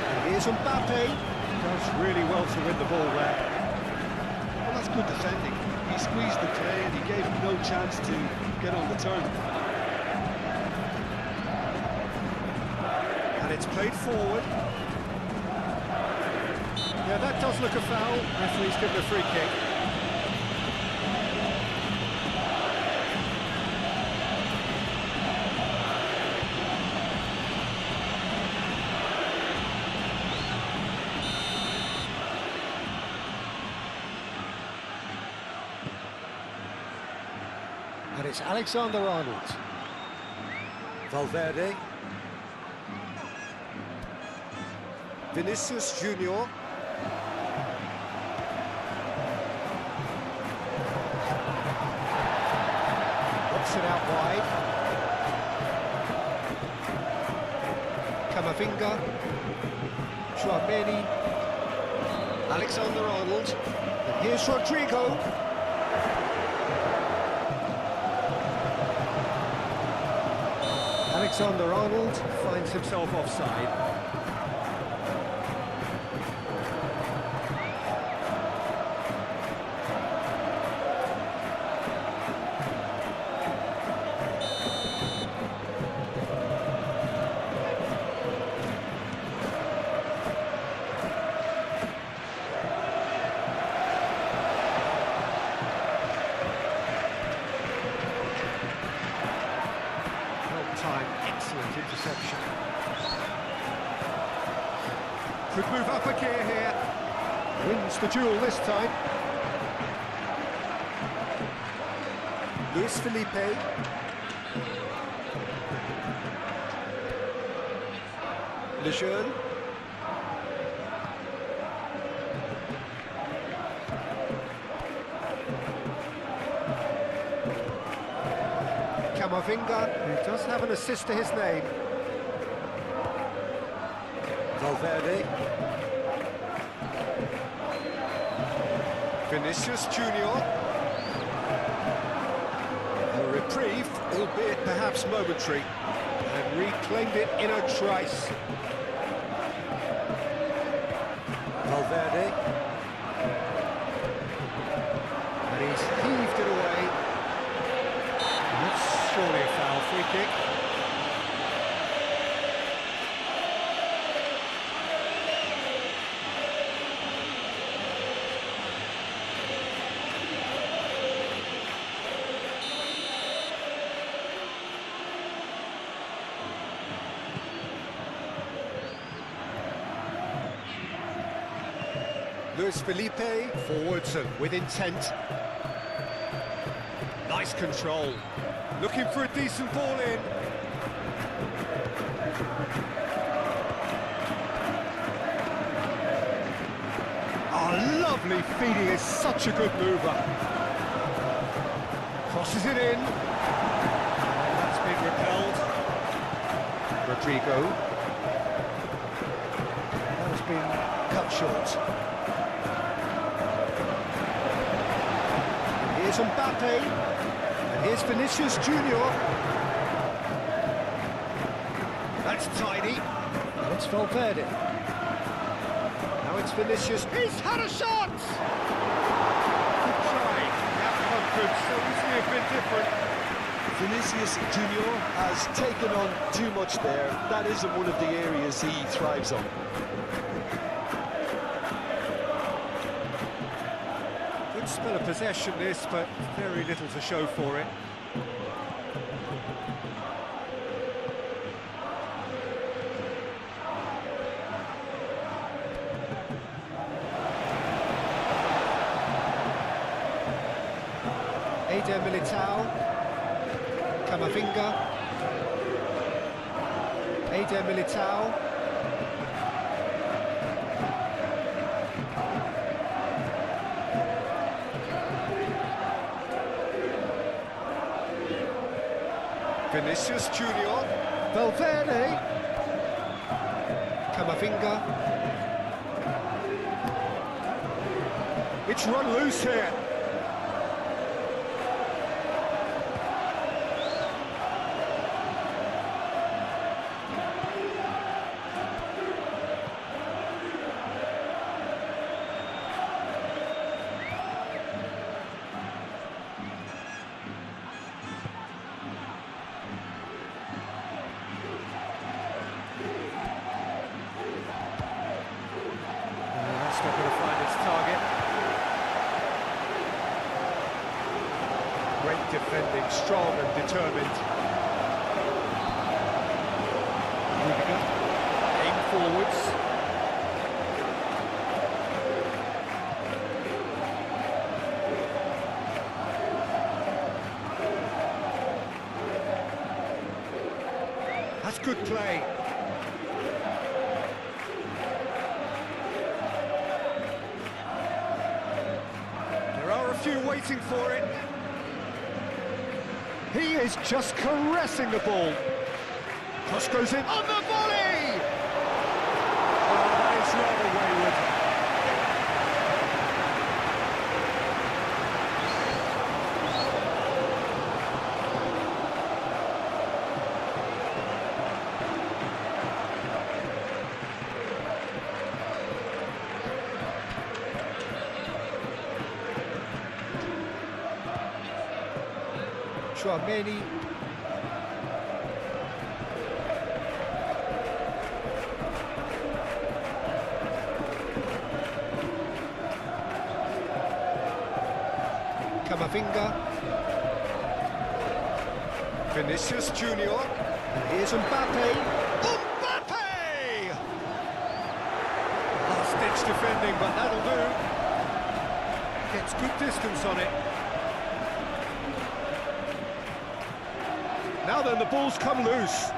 And here's Mbappe. Does really well to win the ball there. Well, that's good defending. He squeezed the play and he gave him no chance to get on the turn. And it's played forward. Yeah, that does look a foul. Referee's given a free kick. And it's Alexander-Arnold. Valverde. Vinicius Junior. Gets it out wide. Camavinga. Chouameni. Alexander-Arnold. And here's Rodrigo. Alexander-Arnold finds himself offside. Excellent interception. Could move up a gear here. Wins the duel this time. Luis Felipe. Lejeune. Camavinga, who does have an assist to his name. Valverde. Vinicius Junior. A reprieve, albeit perhaps momentary, and reclaimed it in a trice. Valverde. And he's heaved it away. That's surely a foul, free kick. Luis Felipe, forwards and with intent. Nice control. Looking for a decent ball in. Oh, lovely feeding, is such a good mover. Crosses it in. That's been repelled. Rodrigo. That has been cut short. Here's Mbappe, and here's Vinicius Junior. That's tidy. Now it's Valverde. Now it's Vinicius. He's had a shot! Good try. That one could so easily have been different. Vinicius Junior has taken on too much there. That isn't one of the areas he thrives on. Good spell of possession this, but very little to show for it. Eder Militao. Camavinga. Eder Militao. Vinicius Junior. Valverde. Camavinga. It's run loose here. Not going to find its target. Great defending, strong and determined. Liga, aim forwards. That's good play. Few waiting for it. He is just caressing the ball. Cross goes in on the volley! Oh, that is rather wayward. Many. Camavinga. Vinicius Junior. And here's Mbappe. Mbappe! Last-ditch defending, but that'll do. Gets good distance on it. Now then, the ball's come loose.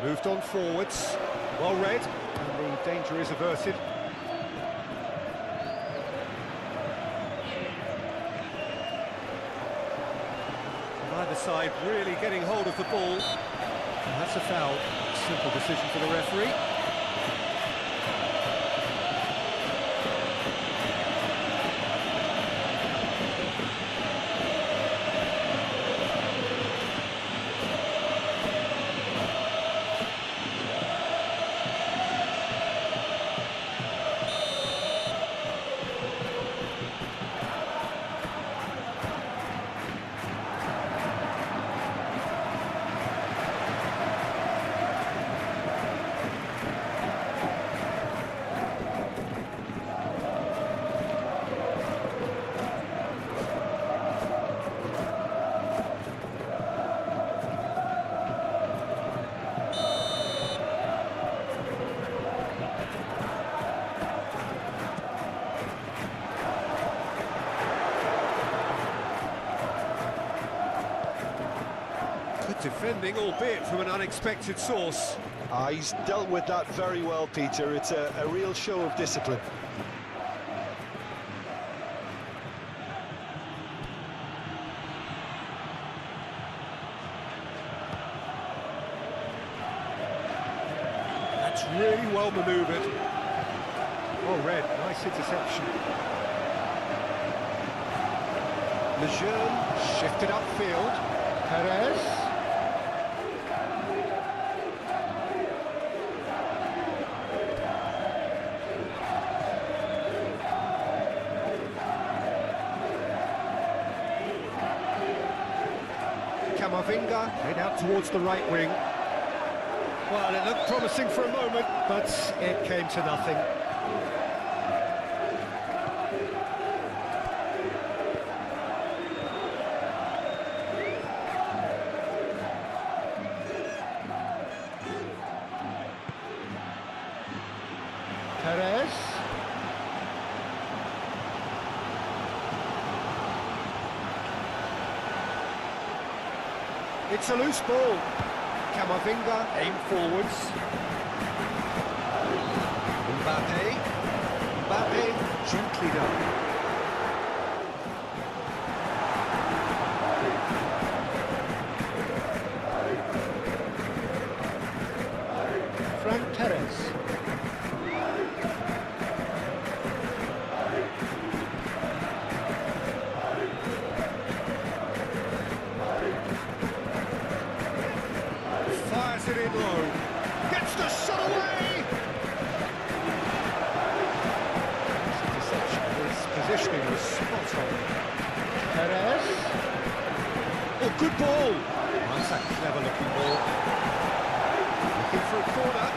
Moved on forwards. Well read, and the danger is averted. Either side really getting hold of the ball. And that's a foul. Simple decision for the referee. Defending, albeit from an unexpected source. He's dealt with that very well, Peter. It's a real show of discipline. That's really well manoeuvred. Well read, nice interception. Lejeune shifted upfield. Perez. Camavinga, head out towards the right wing. Well, it looked promising for a moment, but it came to nothing. Perez. It's a loose ball. Camavinga, aim forwards. Mbappe. Mbappe, gently done. Frank Perez. Fires it in low. Gets the shot away! Deception. His positioning was spot on. Perez. Oh, good ball! That's a clever looking ball. Looking for a corner.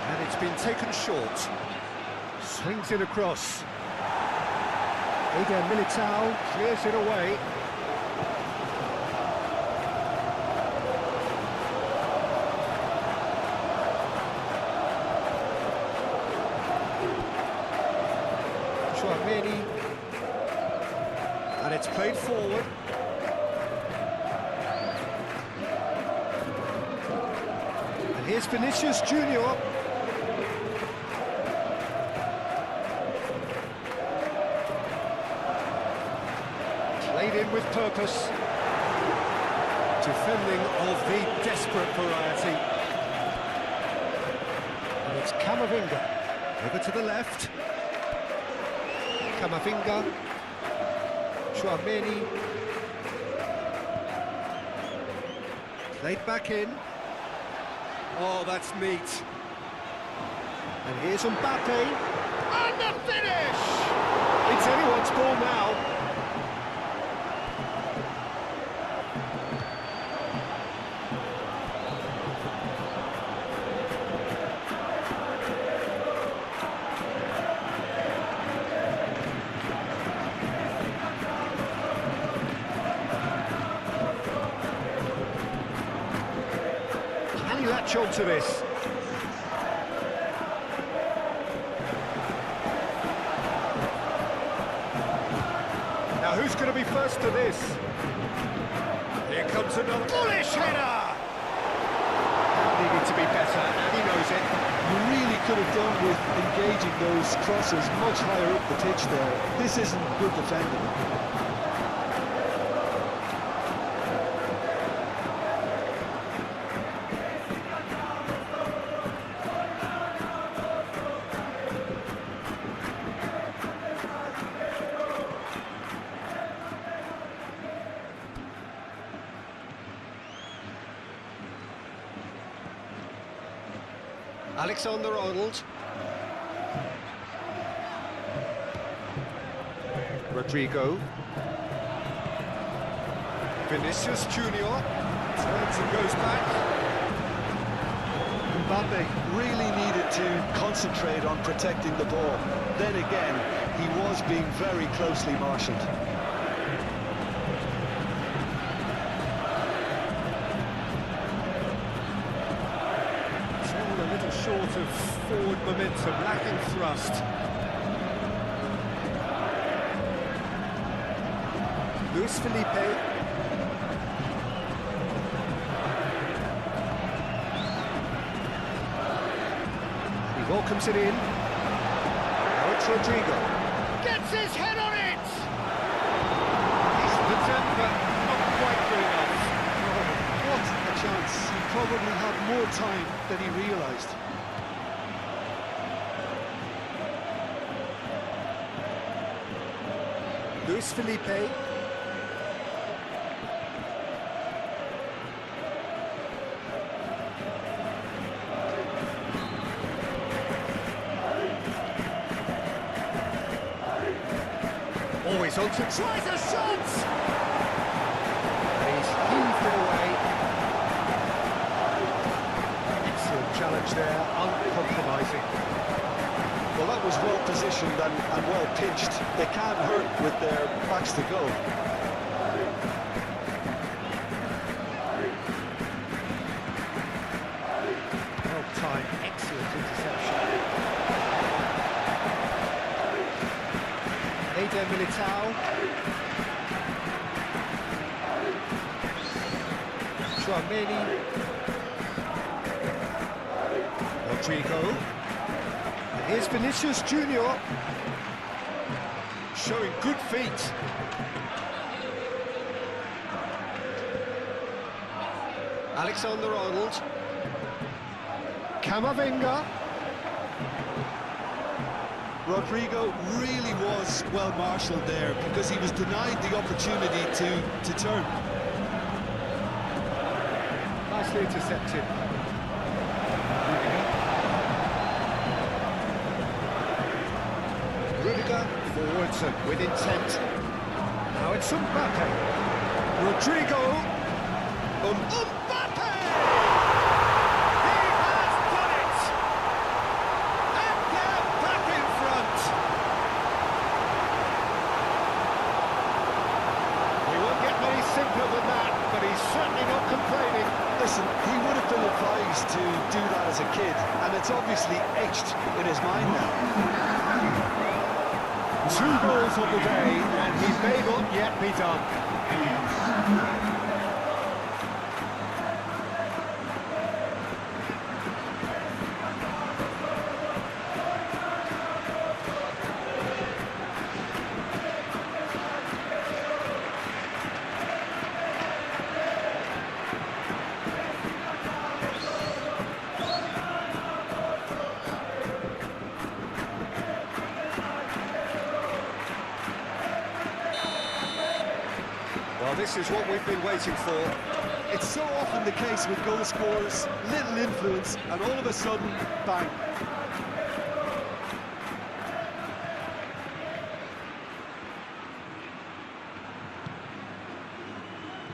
And it's been taken short. Swings it across. Eder Militao clears it away. Chouameni. And it's played forward. And here's Vinicius Junior. Played in with purpose. Defending of the desperate variety. And it's Camavinga. Over to the left. Camavinga. Chouameni. Played back in. Oh, that's neat. And here's Mbappe. And the finish! It's anyone's ball now. Can he latch on to this? Now who's going to be first to this? Here comes another bullish header! Needed to be better, and he knows it. You really could have done with engaging those crosses much higher up the pitch there. This isn't good defending. Alexander-Arnold. Rodrigo. Vinicius Junior. Turns and goes back. Mbappe really needed to concentrate on protecting the ball. Then again, he was being very closely marshalled. A little short of forward momentum, lacking thrust. Luis Felipe. He welcomes it in. Now it's Rodrigo. Gets his head on it! He's the temper, not quite good enough. What a chance. He probably had more time than he realised. Luis Felipe. Always on to tries a shot! He's heaved it away. Excellent challenge there, uncompromising. Well, that was well positioned and well pitched. They can't hurt with their backs to go. Well timed, excellent interception. Eder Militao. Chouameni. Rodrigo. Here's Vinicius Junior. Showing good feet. Alexander-Arnold. Camavinga. Rodrigo really was well marshalled there because he was denied the opportunity to turn. Nicely intercepted. Rudiger forwards and with intent. Now it's Mbappe. Rodrigo. Mbappe! He has done it! And they're back in front. He won't get many simpler than that, but he's certainly not complaining. Listen, he would have been advised to do that as a kid, and it's obviously etched in his mind now. 2 goals on the day, and he may not yet be done. Well, this is what we've been waiting for. It's so often the case with goal scorers, little influence, and all of a sudden, bang.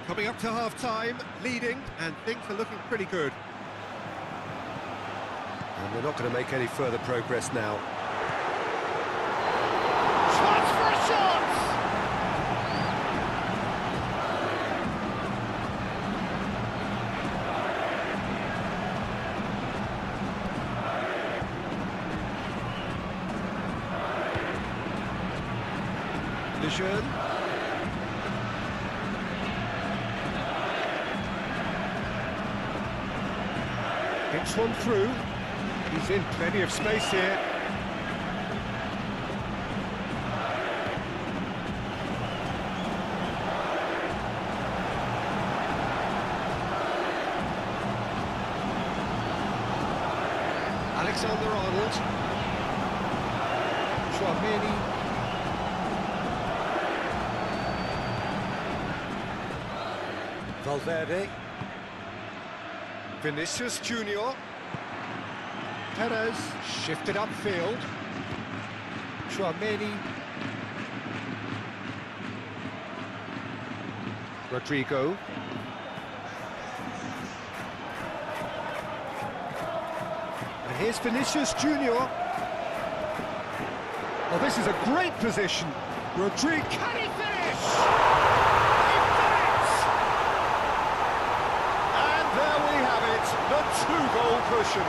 Coming up to half-time, leading, and things are looking pretty good. And they're not going to make any further progress now. Chance for a shot! Lejeune. Hits one through. He's in plenty of space here. Alexander-Arnold. Chouameni. Valverde. Vinicius Junior. Perez shifted upfield. Chouameni. Rodrigo. And here's Vinicius Junior. Oh, this is a great position. Rodrigo. Can he finish? The 2-goal cushion.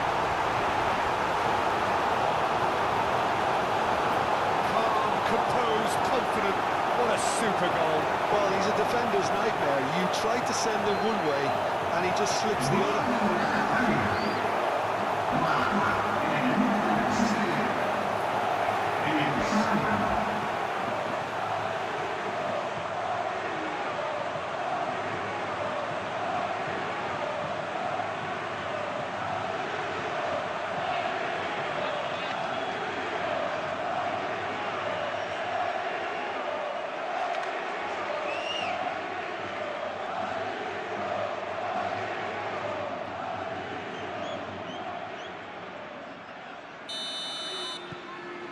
Calm, composed, confident. What a super goal. Well, he's a defender's nightmare. You try to send him one way, and he just slips the other.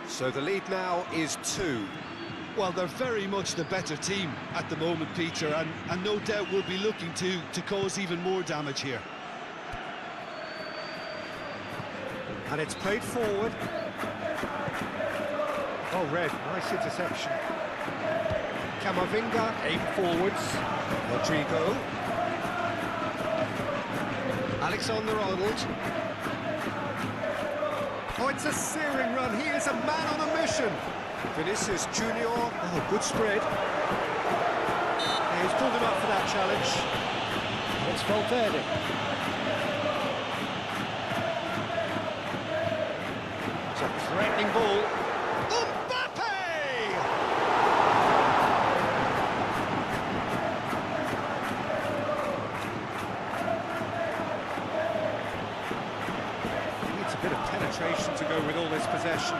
So the lead now is 2. Well, they're very much the better team at the moment, Peter, and no doubt will be looking to cause even more damage here. And it's played forward. Oh, Red, nice interception. Camavinga, aim forwards. Rodrigo. Alexander-Arnold. Oh, it's a searing run. He is a man on a mission. Vinicius Junior. Oh, good spread. Yeah, he's pulled him up for that challenge. It's Valverde. It's a threatening ball. A bit of penetration to go with all this possession.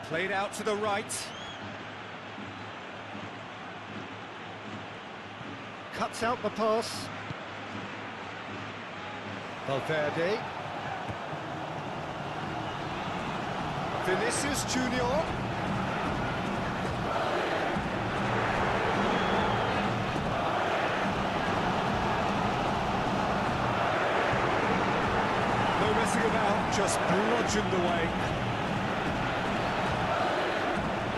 Played out to the right. Cuts out the pass. Valverde. Vinicius Junior. About, just bludgeoned away.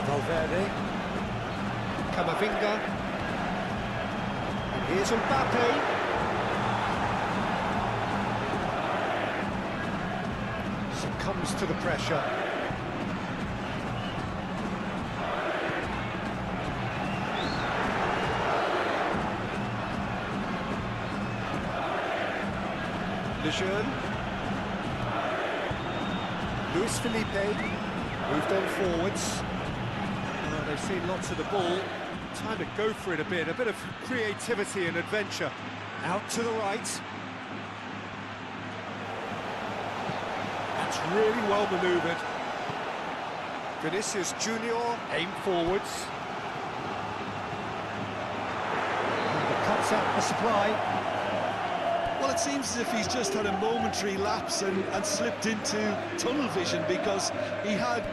Valverde. Camavinga. And here's Mbappe. Succumbs to the pressure. Lejeune. Luis Felipe moved on forwards. Well, they've seen lots of the ball. Time to go for it a bit of creativity and adventure. Out to the right. That's really well manoeuvred. Vinicius Junior aim forwards. And cuts out the supply. Well, it seems as if he's just had a momentary lapse and slipped into tunnel vision, because he had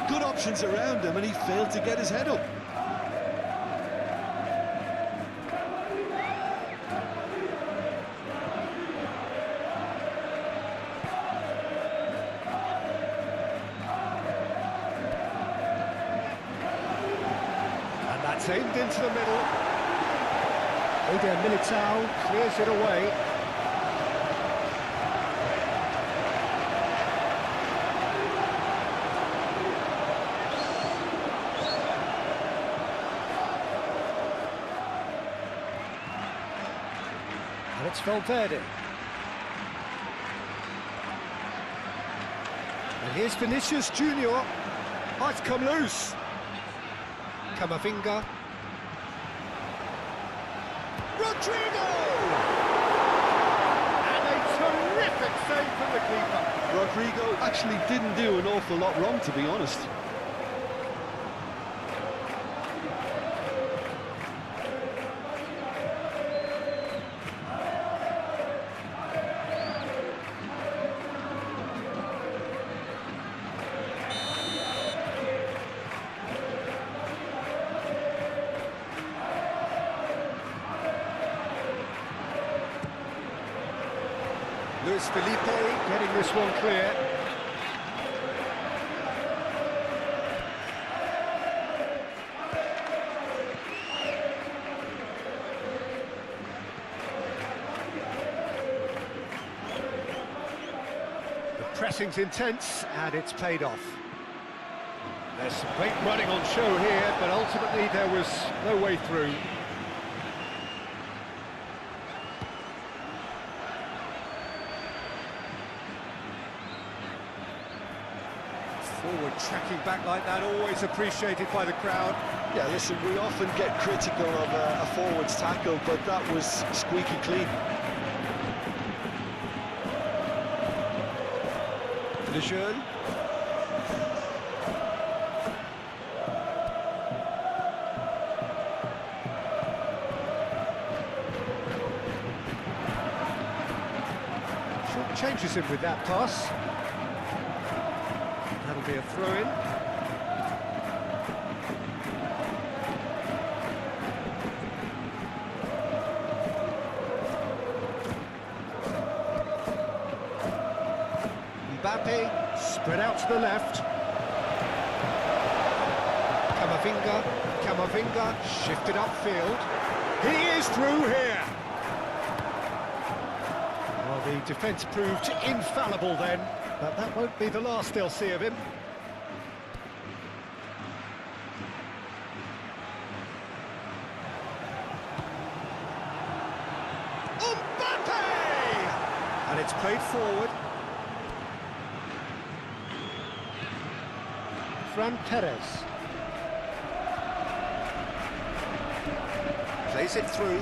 good options around him and he failed to get his head up. And that's aimed into the middle. Eder Militao clears it away. And it's Valverde. And here's Vinicius Junior. Oh, it's come loose. Camavinga. Rodrigo! And a terrific save from the keeper. Rodrigo actually didn't do an awful lot wrong, to be honest. Luis Felipe getting this one clear. The pressing's intense and it's paid off. There's some great running on show here, but ultimately there was no way through. Forward tracking back like that, always appreciated by the crowd. Yeah, listen, we often get critical of a forward's tackle, but that was squeaky clean. Lejeune. Short changes him with that pass. That'll be a throw-in. Mbappe, spread out to the left. Camavinga, shifted upfield. He is through here. Well, the defence proved infallible then, but that won't be the last they'll see of him. Mbappe! And it's played forward. Fran Perez. Plays it through.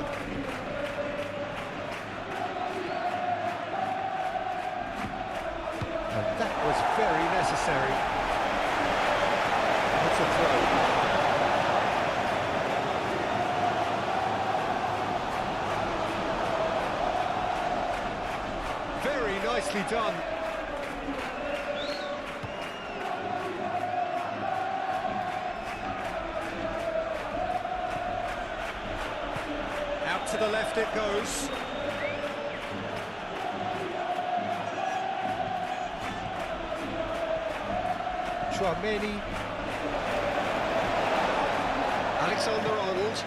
And that was very necessary. That's a throw. Very nicely done. Out to the left it goes. Chouameni. Alexander-Arnold.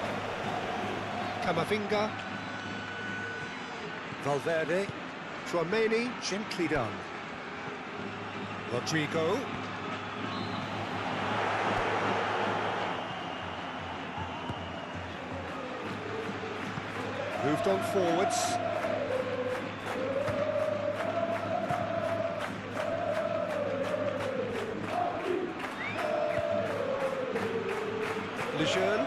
Camavinga. Valverde. Tchouaméni, gently done. Rodrigo. Moved on forwards. Lejeune.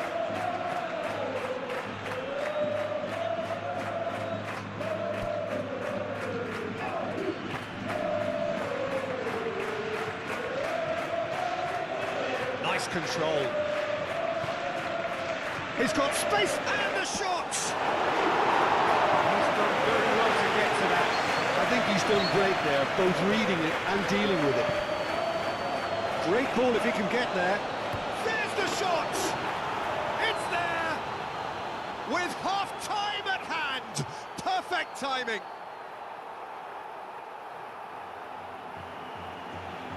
Nice control. He's got space and the shot! He's done very well to get to that. I think he's done great there, both reading it and dealing with it. Great ball if he can get there. There's the shot! It's there! With half-time at hand! Perfect timing!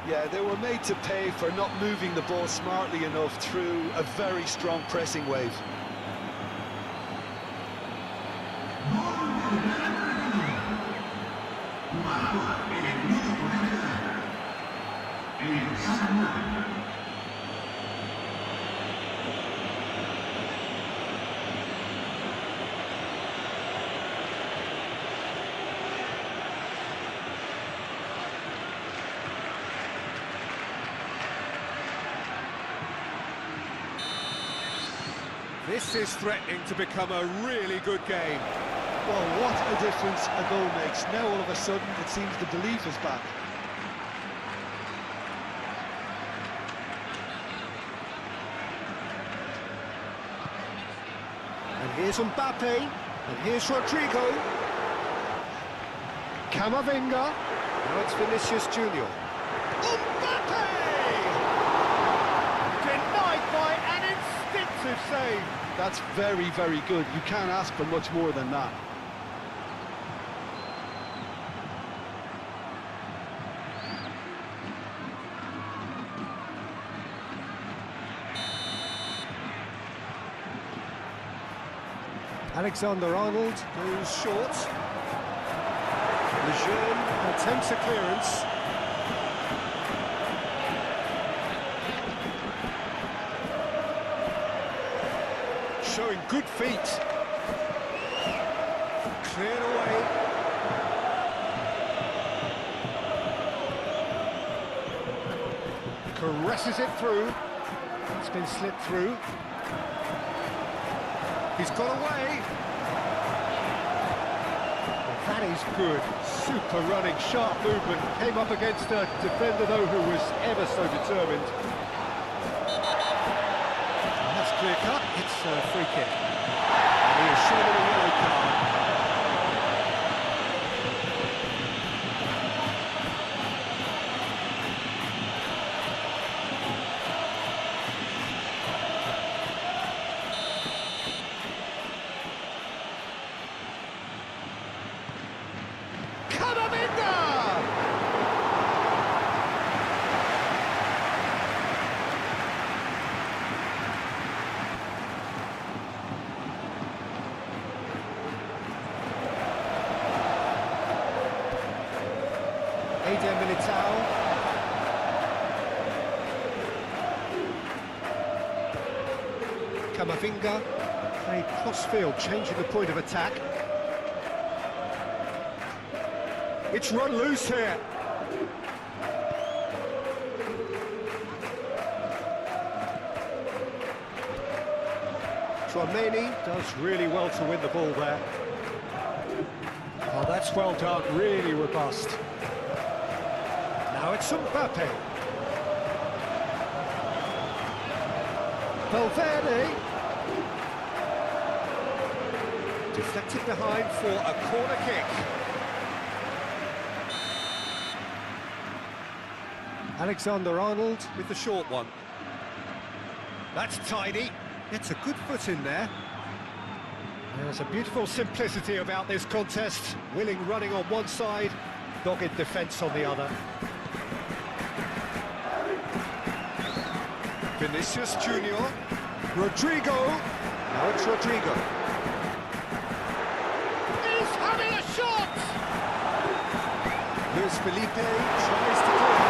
Yeah, they were made to pay for not moving the ball smartly enough through a very strong pressing wave. This is threatening to become a really good game. Well, what a difference a goal makes. Now all of a sudden it seems the belief is back. And here's Mbappe, and here's Rodrigo. Camavinga. Now it's Vinicius Junior. Mbappe! Denied by an instinctive save. That's very, very good. You can't ask for much more than that. Alexander-Arnold goes short. Lejeune attempts a clearance. Showing good feet. Cleared away. Caresses it through. It's been slipped through. He's got away. Well, that is good. Super running, sharp movement. Came up against a defender, though, who was ever so determined. And that's clear cut. It's a free kick. And he is shown a yellow card. Militao. Camavinga played cross-field, changing the point of attack. It's run loose here. Tchouaméni does really well to win the ball there. Oh, that's well done, really robust. Now it's Mbappe. Valverde. Deflected behind for a corner kick. Alexander-Arnold with the short one. That's tidy. Gets a good foot in there. There's a beautiful simplicity about this contest. Willing running on one side, dogged defence on the other. Vinicius Junior, Rodrigo, now it's Rodrigo. Luis Felipe tries to do it.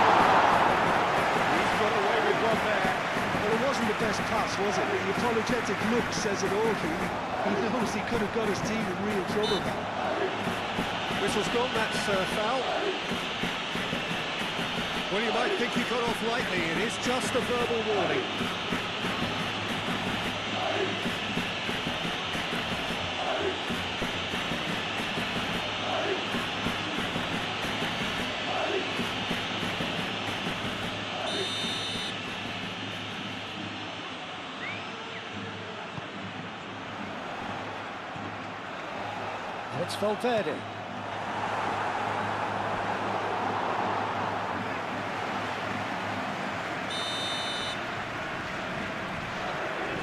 He's got away with one there. Well, it wasn't the best pass, was it? The apologetic look says it all. He knows he could have got his team in real trouble. Whistle's gone, that's foul. Well, you might think he got off lightly. It is just a verbal warning. It's Valverde.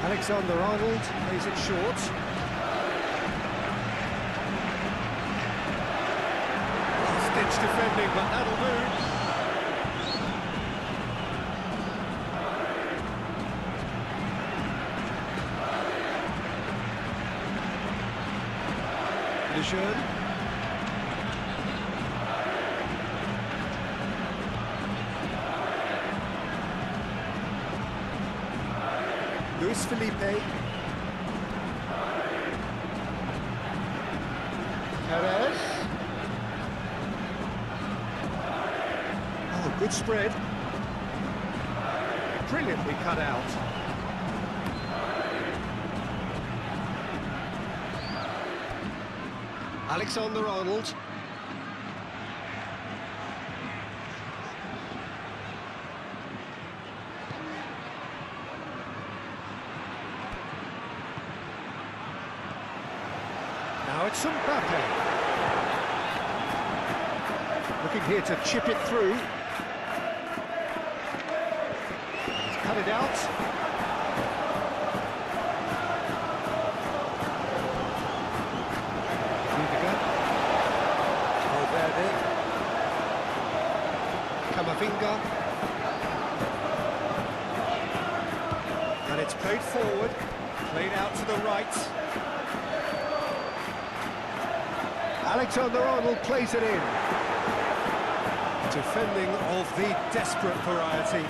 Alexander-Arnold plays it short. Last-ditch defending, but that'll do. Luis Felipe. Perez. Oh, good spread. Brilliantly cut out. Alexander-Arnold. Now it's Mbappe. Looking here to chip it through. He's cut it out. Camavinga, and it's played forward, played out to the right. Alexander-Arnold plays it in. Defending of the desperate variety.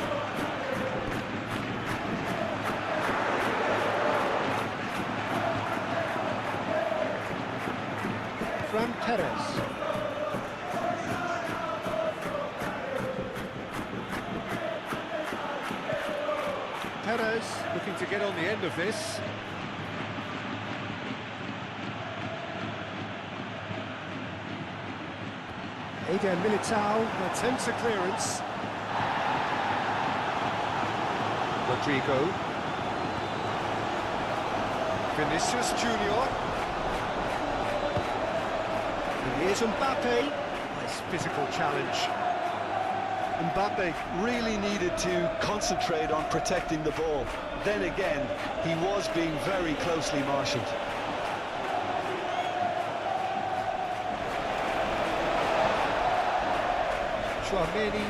Fran Perez. Perez looking to get on the end of this. Eder Militao attempts a clearance. Rodrigo. Vinicius Junior. And here's Mbappe. Nice physical challenge. Mbappe really needed to concentrate on protecting the ball. Then again, he was being very closely marshalled. Chouameni.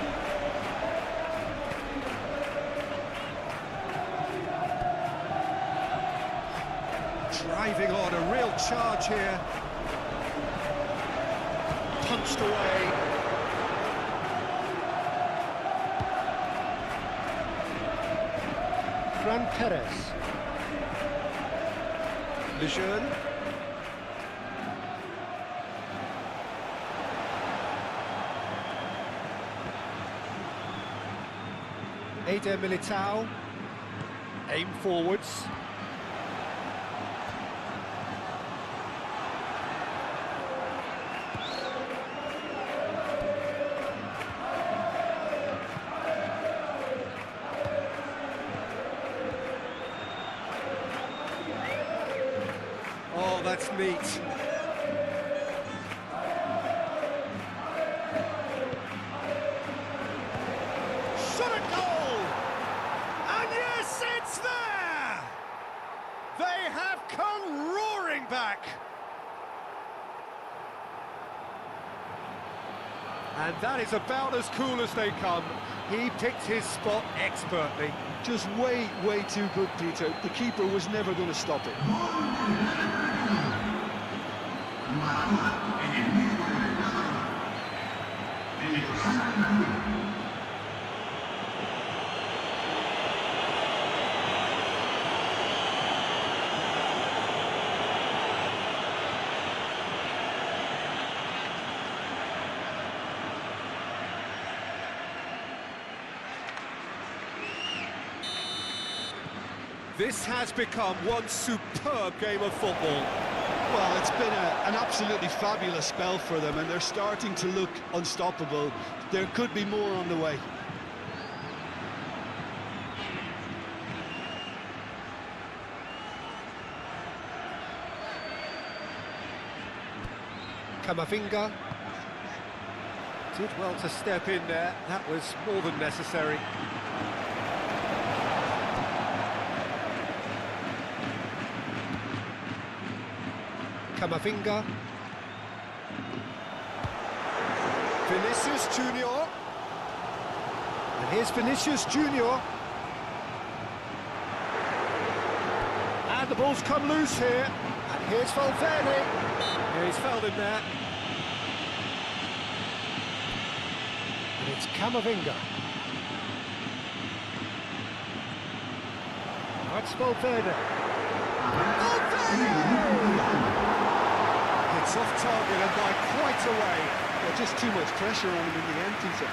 Driving on, a real charge here. Punched away. Fran Perez. Lejeune. Eder Militao. Aim forwards. Oh, that's neat. Shot a goal! And yes, it's there! They have come roaring back! And that is about as cool as they come. He picked his spot expertly. Just way, way too good, Peter. The keeper was never going to stop it. This has become one superb game of football. Well, it's been an absolutely fabulous spell for them, and they're starting to look unstoppable. There could be more on the way. Camavinga did well to step in there. That was more than necessary. Camavinga. Vinicius Junior. And here's Vinicius Junior. And the ball's come loose here. And here's Valverde. Yeah, he's fouled him there. And it's Camavinga. That's Valverde. It's off target and by quite a way. Well, just too much pressure on him in the end, Peter.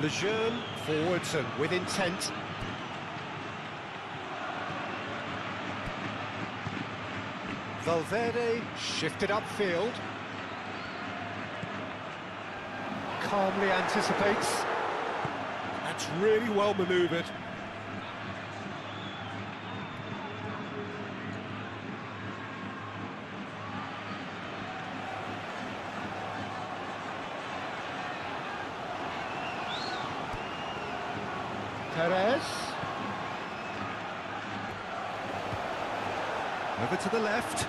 Lejeune forwards and with intent. Valverde shifted upfield. Calmly anticipates. That's really well manoeuvred. Perez. Over to the left.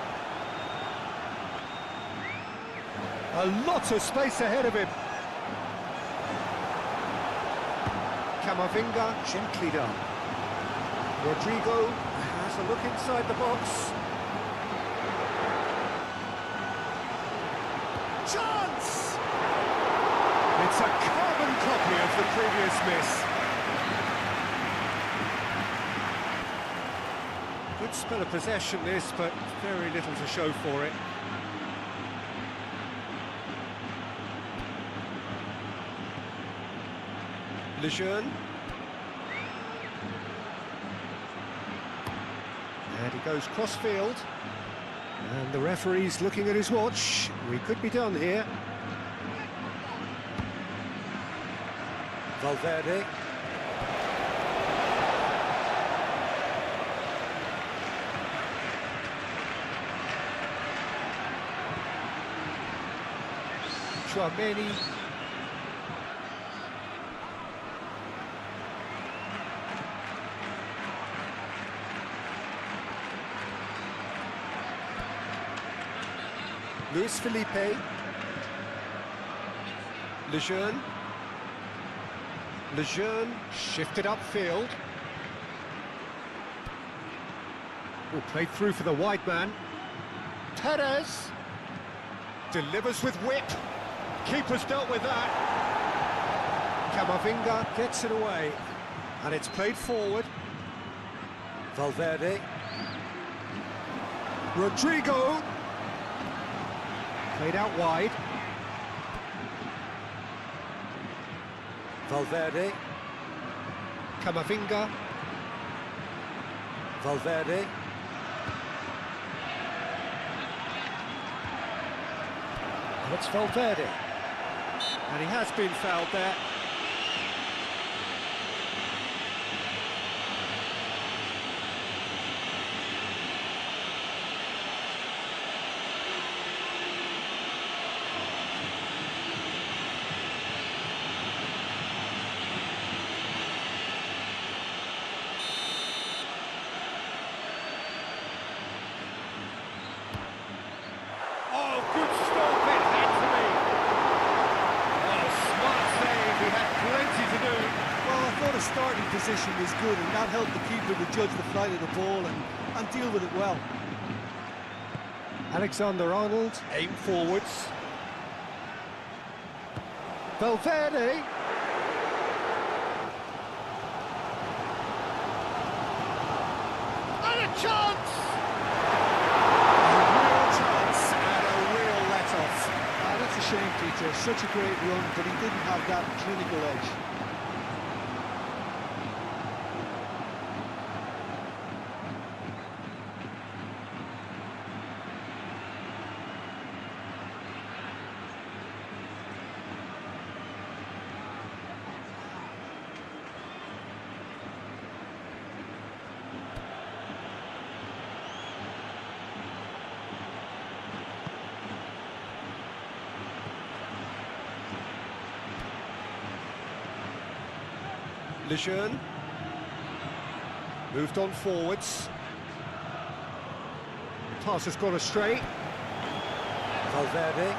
A lot of space ahead of him. Camavinga, gently done. Rodrigo has a look inside the box. Chance! It's a carbon copy of the previous miss. Good spell of possession this, but very little to show for it. Lejeune. And he goes cross-field. And the referee's looking at his watch. We could be done here. Valverde. Chouameni. Luis Felipe. Lejeune. Lejeune shifted upfield. Oh, played through for the wide man. Perez delivers with whip. Keeper's dealt with that. Camavinga gets it away. And it's played forward. Valverde. Rodrigo. Played out wide. Valverde. Camavinga. Valverde. And it's Valverde. And he has been fouled there. starting position was good, and that helped the keeper to judge the flight of the ball and deal with it well. Alexander-Arnold, aim forwards. Valverde. And a chance! A real chance and a real let-off. That's a shame, Peter. Such a great run, but he didn't have that clinical edge. Lejeune moved on forwards. Pass has gone astray. Valverde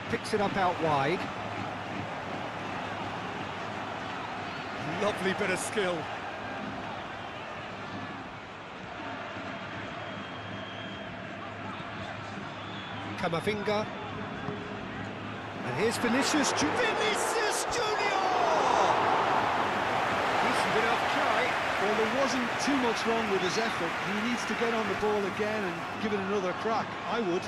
picks it up out wide. Lovely bit of skill. Camavinga. And here's Vinicius Junior! Decent enough try. Well, there wasn't too much wrong with his effort. He needs to get on the ball again and give it another crack. I would.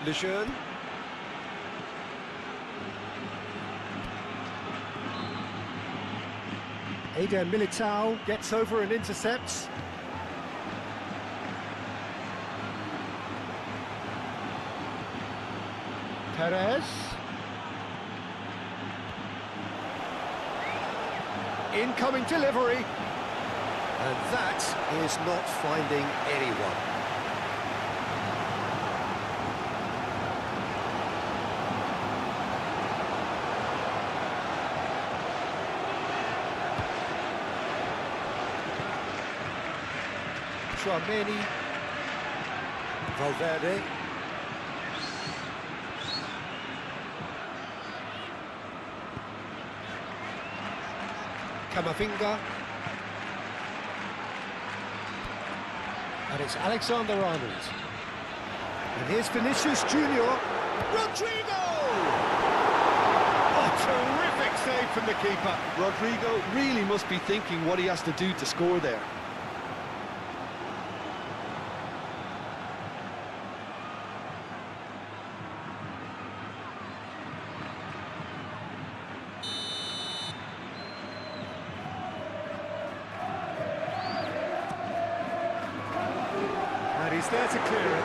Lejeune. Eder Militao gets over and intercepts. Perez. Incoming delivery. And that is not finding anyone. Tchouameni, Valverde, Camavinga, and it's Alexander-Arnold. And here's Vinicius Junior. Rodrigo! Oh, terrific save from the keeper. Rodrigo really must be thinking what he has to do to score there. And he's there to clear it.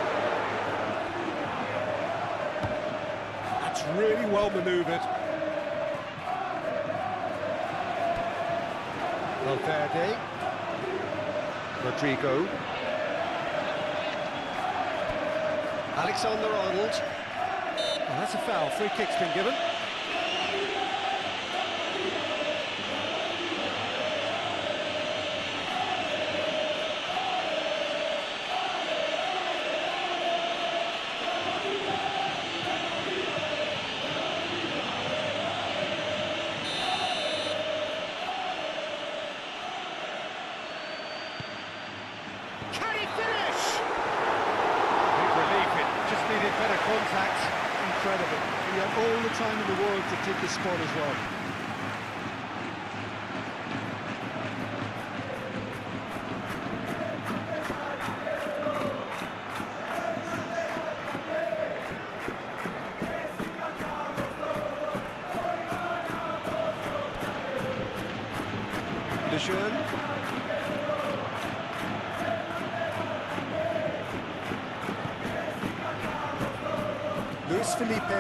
That's really well manoeuvred. Valverde. Rodrigo. Alexander-Arnold. Oh, that's a foul. Free kick's been given. Better contact. Incredible. He had all the time in the world to take his spot as well. Lejeune. Luis Felipe.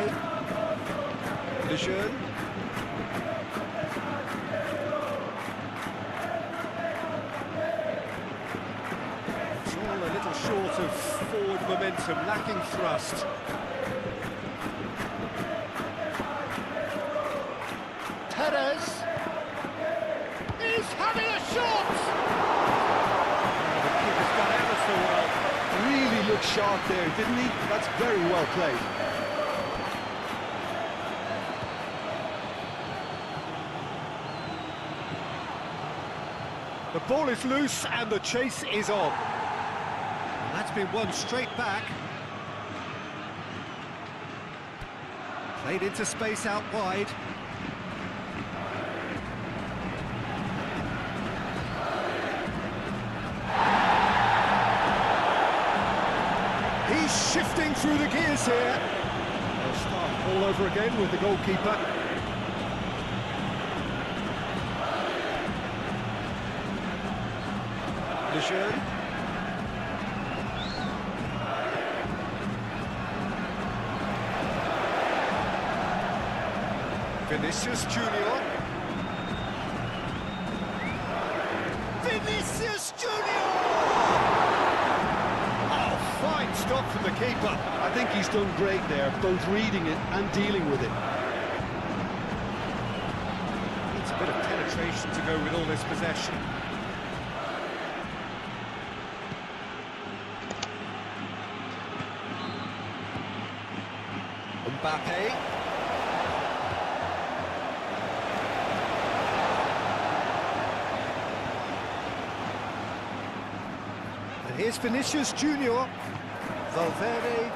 Lejeune. It's all a little short of forward momentum, lacking thrust. Perez is having a shot! The keeper's done ever so well. Really looked sharp there, didn't he? That's very well played. The ball is loose and the chase is on. And that's been won straight back. Played into space out wide. He's shifting through the gears here. They'll start all over again with the goalkeeper. Lejeune. Vinicius Junior. Vinicius Junior! Oh, fine stop from the keeper. I think he's done great there, both reading it and dealing with it. Needs a bit of penetration to go with all this possession. Mbappe. And here's Vinicius Junior. Valverde